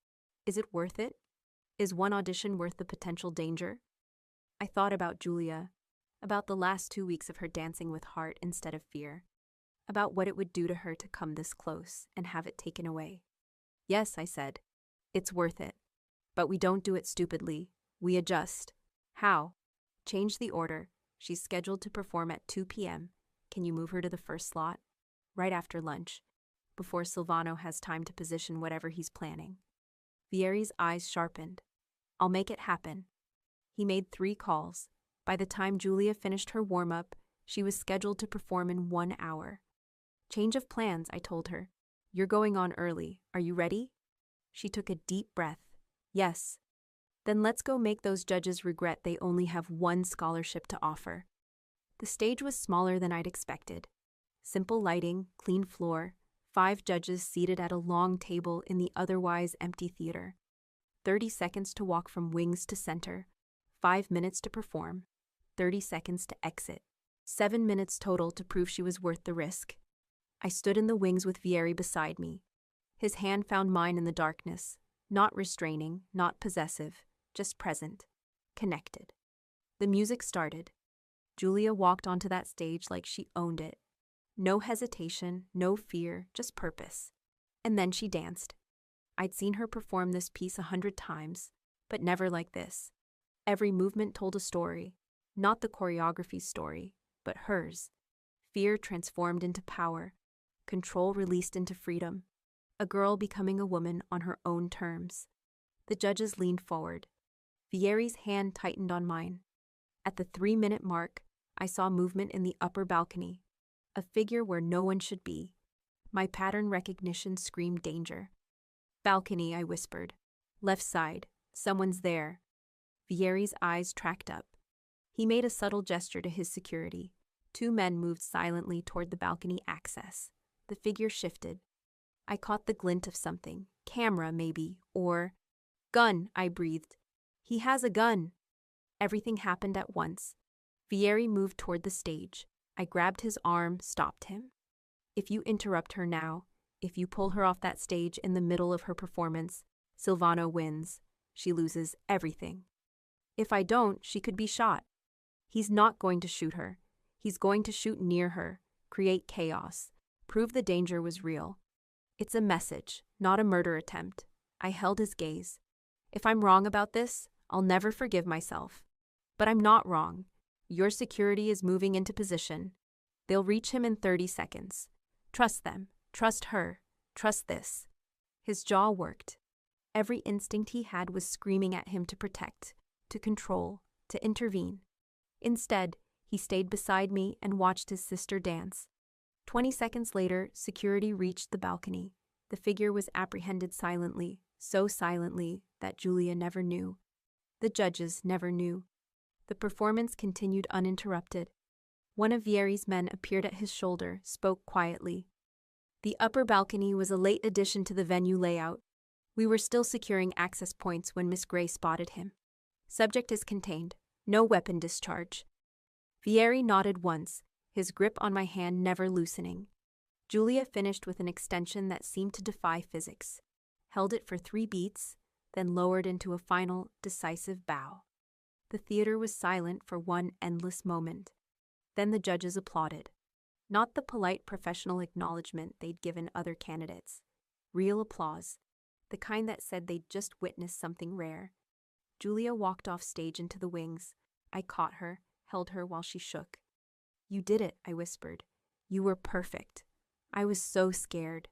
Is it worth it? Is one audition worth the potential danger?" I thought about Julia, about the last 2 weeks of her dancing with heart instead of fear, about what it would do to her to come this close and have it taken away. "Yes," I said, "it's worth it. But we don't do it stupidly. We adjust." "How?" "Change the order. She's scheduled to perform at 2 p.m. Can you move her to the first slot? Right after lunch, before Silvano has time to position whatever he's planning." Vieri's eyes sharpened. "I'll make it happen." He made 3 calls. By the time Julia finished her warm-up, she was scheduled to perform in 1 hour. "Change of plans," I told her. "You're going on early. Are you ready?" She took a deep breath. "Yes." "Then let's go make those judges regret they only have 1 scholarship to offer." The stage was smaller than I'd expected. Simple lighting, clean floor, 5 judges seated at a long table in the otherwise empty theater. 30 seconds to walk from wings to center. 5 minutes to perform. 30 seconds to exit. 7 minutes total to prove she was worth the risk. I stood in the wings with Vieri beside me. His hand found mine in the darkness, not restraining, not possessive, just present, connected. The music started. Julia walked onto that stage like she owned it. No hesitation, no fear, just purpose. And then she danced. I'd seen her perform this piece 100 times, but never like this. Every movement told a story, not the choreography's story, but hers. Fear transformed into power, control released into freedom, a girl becoming a woman on her own terms. The judges leaned forward. Vieri's hand tightened on mine. At the 3-minute mark, I saw movement in the upper balcony, a figure where no one should be. My pattern recognition screamed danger. Balcony, I whispered. Left side, someone's there. Vieri's eyes tracked up. He made a subtle gesture to his security. 2 men moved silently toward the balcony access. The figure shifted. I caught the glint of something. Camera, maybe, or... Gun, I breathed. He has a gun. Everything happened at once. Vieri moved toward the stage. I grabbed his arm, stopped him. If you interrupt her now, if you pull her off that stage in the middle of her performance, Silvano wins. She loses everything. If I don't, she could be shot. He's not going to shoot her. He's going to shoot near her, create chaos, prove the danger was real. It's a message, not a murder attempt. I held his gaze. If I'm wrong about this, I'll never forgive myself. But I'm not wrong. Your security is moving into position. They'll reach him in 30 seconds. Trust them. Trust her. Trust this. His jaw worked. Every instinct he had was screaming at him to protect, to control, to intervene. Instead, he stayed beside me and watched his sister dance. 20 seconds later, security reached the balcony. The figure was apprehended silently, so silently that Julia never knew. The judges never knew. The performance continued uninterrupted. One of Vieri's men appeared at his shoulder, spoke quietly. The upper balcony was a late addition to the venue layout. We were still securing access points when Miss Gray spotted him. Subject is contained. No weapon discharge. Vieri nodded once, his grip on my hand never loosening. Julia finished with an extension that seemed to defy physics, held it for 3 beats, then lowered into a final, decisive bow. The theater was silent for one endless moment. Then the judges applauded. Not the polite professional acknowledgement they'd given other candidates. Real applause, the kind that said they'd just witnessed something rare. Julia walked off stage into the wings. I caught her, held her while she shook. You did it, I whispered. You were perfect. I was so scared.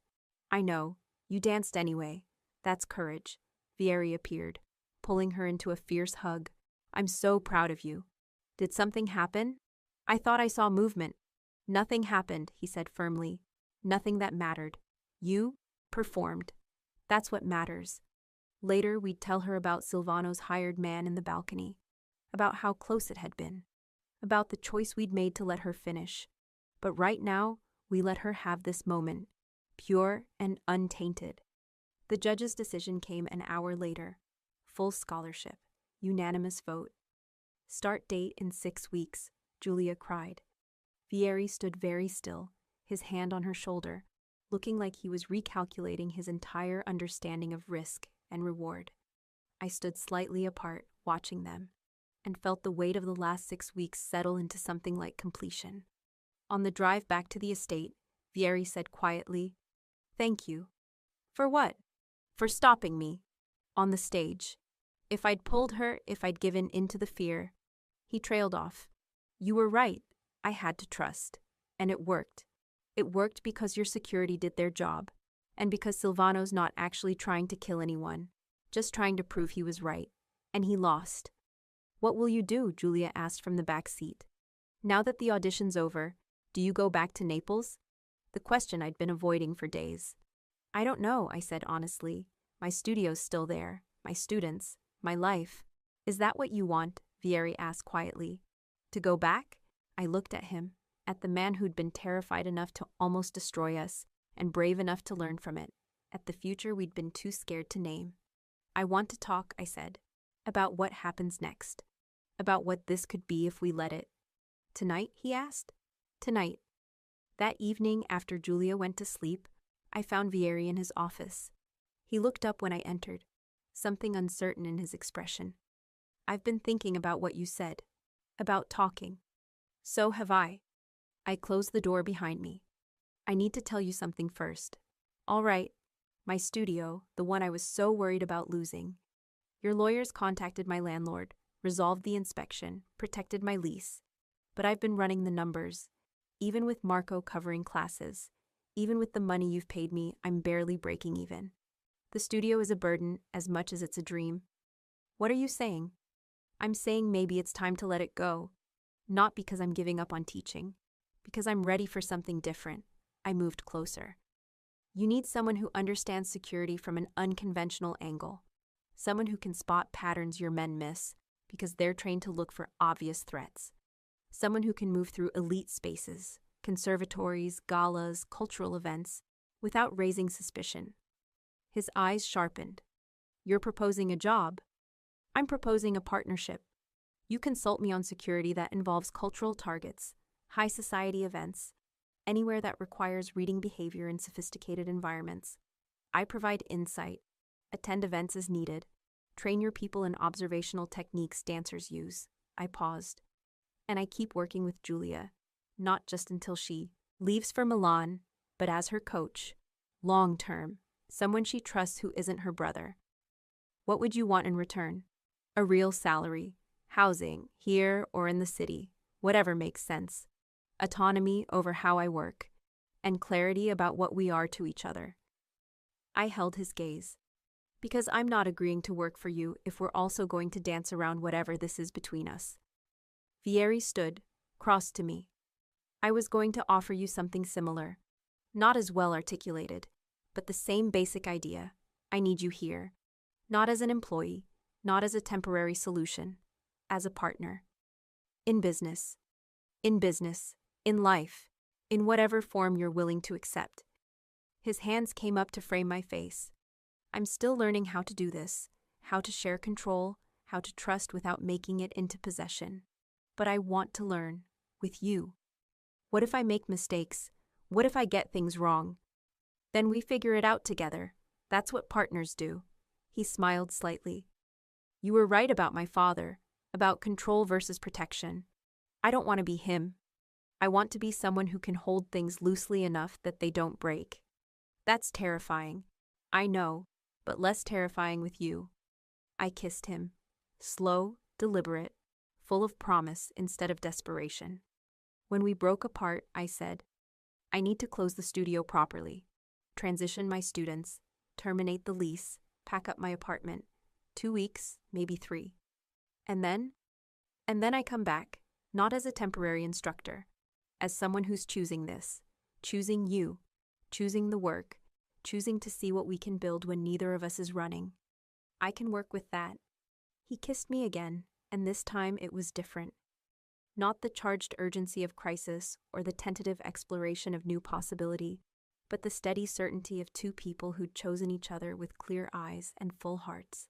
I know. You danced anyway. That's courage. Vieri appeared, pulling her into a fierce hug. I'm so proud of you. Did something happen? I thought I saw movement. Nothing happened, he said firmly. Nothing that mattered. You performed. That's what matters. Later, we'd tell her about Silvano's hired man in the balcony, about how close it had been, about the choice we'd made to let her finish. But right now, we let her have this moment, pure and untainted. The judge's decision came an hour later. Full scholarship, unanimous vote. Start date in 6 weeks, Julia cried. Vieri stood very still, his hand on her shoulder, looking like he was recalculating his entire understanding of risk and reward. I stood slightly apart, watching them, and felt the weight of the last 6 weeks settle into something like completion. On the drive back to the estate, Vieri said quietly, "Thank you." "For what?" "For stopping me. On the stage. If I'd pulled her, if I'd given in to the fear." He trailed off. "You were right. I had to trust. And it worked. It worked because your security did their job, and because Silvano's not actually trying to kill anyone, just trying to prove he was right. And he lost." "What will you do?" Julia asked from the back seat. "Now that the audition's over, do you go back to Naples?" The question I'd been avoiding for days. "I don't know," I said honestly. "My studio's still there, my students, my life." "Is that what you want?" Vieri asked quietly. "To go back?" I looked at him, at the man who'd been terrified enough to almost destroy us, and brave enough to learn from it, at the future we'd been too scared to name. "I want to talk," I said, "about what happens next, about what this could be if we let it." "Tonight?" he asked. "Tonight." That evening, after Julia went to sleep, I found Vieri in his office. He looked up when I entered, something uncertain in his expression. "I've been thinking about what you said. About talking." "So have I." I closed the door behind me. "I need to tell you something first." "All right." "My studio, the one I was so worried about losing. Your lawyers contacted my landlord, resolved the inspection, protected my lease. But I've been running the numbers. Even with Marco covering classes, even with the money you've paid me, I'm barely breaking even. The studio is a burden as much as it's a dream." "What are you saying?" "I'm saying maybe it's time to let it go. Not because I'm giving up on teaching. Because I'm ready for something different." I moved closer. "You need someone who understands security from an unconventional angle. Someone who can spot patterns your men miss because they're trained to look for obvious threats. Someone who can move through elite spaces, conservatories, galas, cultural events, without raising suspicion." His eyes sharpened. "You're proposing a job?" "I'm proposing a partnership. You consult me on security that involves cultural targets, high society events, anywhere that requires reading behavior in sophisticated environments. I provide insight, attend events as needed, train your people in observational techniques dancers use." I paused. "And I keep working with Julia, not just until she leaves for Milan, but as her coach, long term, someone she trusts who isn't her brother." "What would you want in return?" "A real salary, housing, here or in the city, whatever makes sense. Autonomy over how I work, and clarity about what we are to each other." I held his gaze. "Because I'm not agreeing to work for you if we're also going to dance around whatever this is between us." Vieri stood, crossed to me. "I was going to offer you something similar. Not as well articulated, but the same basic idea. I need you here. Not as an employee, not as a temporary solution, as a partner. In business. In life. In whatever form you're willing to accept." His hands came up to frame my face. "I'm still learning how to do this, how to share control, how to trust without making it into possession. But I want to learn, with you. What if I make mistakes? What if I get things wrong? Then we figure it out together. That's what partners do." He smiled slightly. "You were right about my father, about control versus protection. I don't want to be him. I want to be someone who can hold things loosely enough that they don't break. That's terrifying. I know, but less terrifying with you." I kissed him. Slow, deliberate, full of promise instead of desperation. When we broke apart, I said, "I need to close the studio properly, transition my students, terminate the lease, pack up my apartment. 2 weeks, maybe 3. And then I come back, not as a temporary instructor, as someone who's choosing this, choosing you, choosing the work, choosing to see what we can build when neither of us is running. I can work with that." He kissed me again, and this time it was different. Not the charged urgency of crisis or the tentative exploration of new possibility, but the steady certainty of two people who'd chosen each other with clear eyes and full hearts.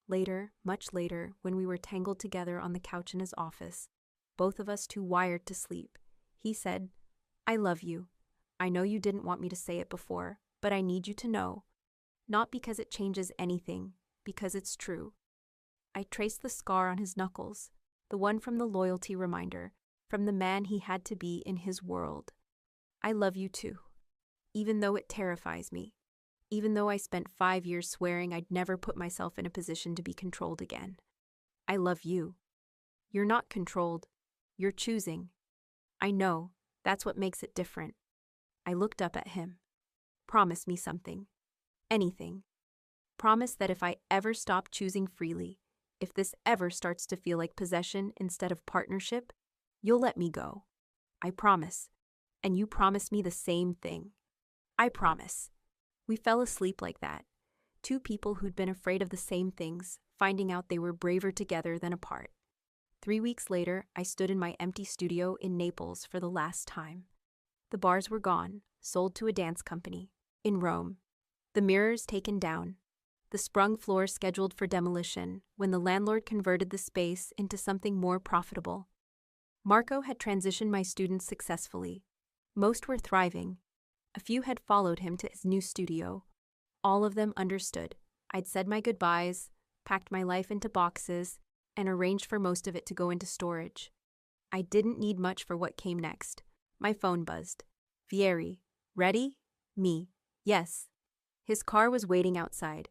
Later, much later, when we were tangled together on the couch in his office, both of us too wired to sleep, he said, "I love you. I know you didn't want me to say it before, but I need you to know. Not because it changes anything, because it's true." I traced the scar on his knuckles, the one from the loyalty reminder, from the man he had to be in his world. "I love you too. Even though it terrifies me. Even though I spent 5 years swearing I'd never put myself in a position to be controlled again. I love you. You're not controlled. You're choosing. I know. That's what makes it different." I looked up at him. "Promise me something. Anything. Promise that if I ever stop choosing freely, if this ever starts to feel like possession instead of partnership, you'll let me go. I promise. And you promise me the same thing." "I promise." We fell asleep like that. Two people who'd been afraid of the same things, finding out they were braver together than apart. 3 weeks later, I stood in my empty studio in Naples for the last time. The bars were gone, sold to a dance company, in Rome. The mirrors taken down. The sprung floor scheduled for demolition when the landlord converted the space into something more profitable. Marco had transitioned my students successfully. Most were thriving. A few had followed him to his new studio. All of them understood. I'd said my goodbyes, packed my life into boxes, and arranged for most of it to go into storage. I didn't need much for what came next. My phone buzzed. Vieri. Ready? Me. Yes. His car was waiting outside.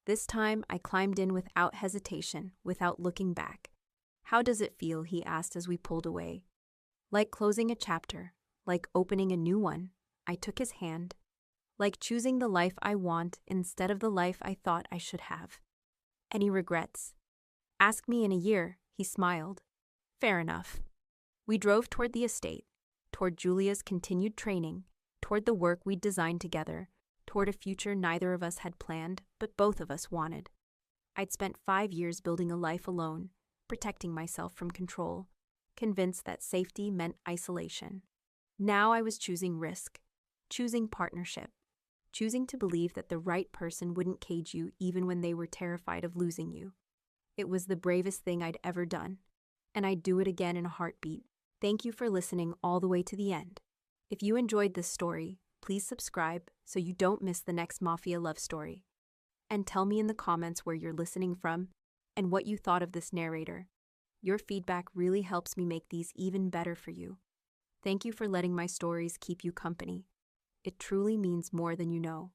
This time, I climbed in without hesitation, without looking back. How does it feel? He asked as we pulled away. Like closing a chapter, like opening a new one. I took his hand. Like choosing the life I want instead of the life I thought I should have. Any regrets? Ask me in a year, he smiled. Fair enough. We drove toward the estate, toward Julia's continued training, toward the work we'd designed together, toward a future neither of us had planned, but both of us wanted. I'd spent 5 years building a life alone, protecting myself from control, convinced that safety meant isolation. Now I was choosing risk, choosing partnership, choosing to believe that the right person wouldn't cage you even when they were terrified of losing you. It was the bravest thing I'd ever done, and I'd do it again in a heartbeat. Thank you for listening all the way to the end. If you enjoyed this story, please subscribe so you don't miss the next Mafia love story. And tell me in the comments where you're listening from and what you thought of this narrator. Your feedback really helps me make these even better for you. Thank you for letting my stories keep you company. It truly means more than you know.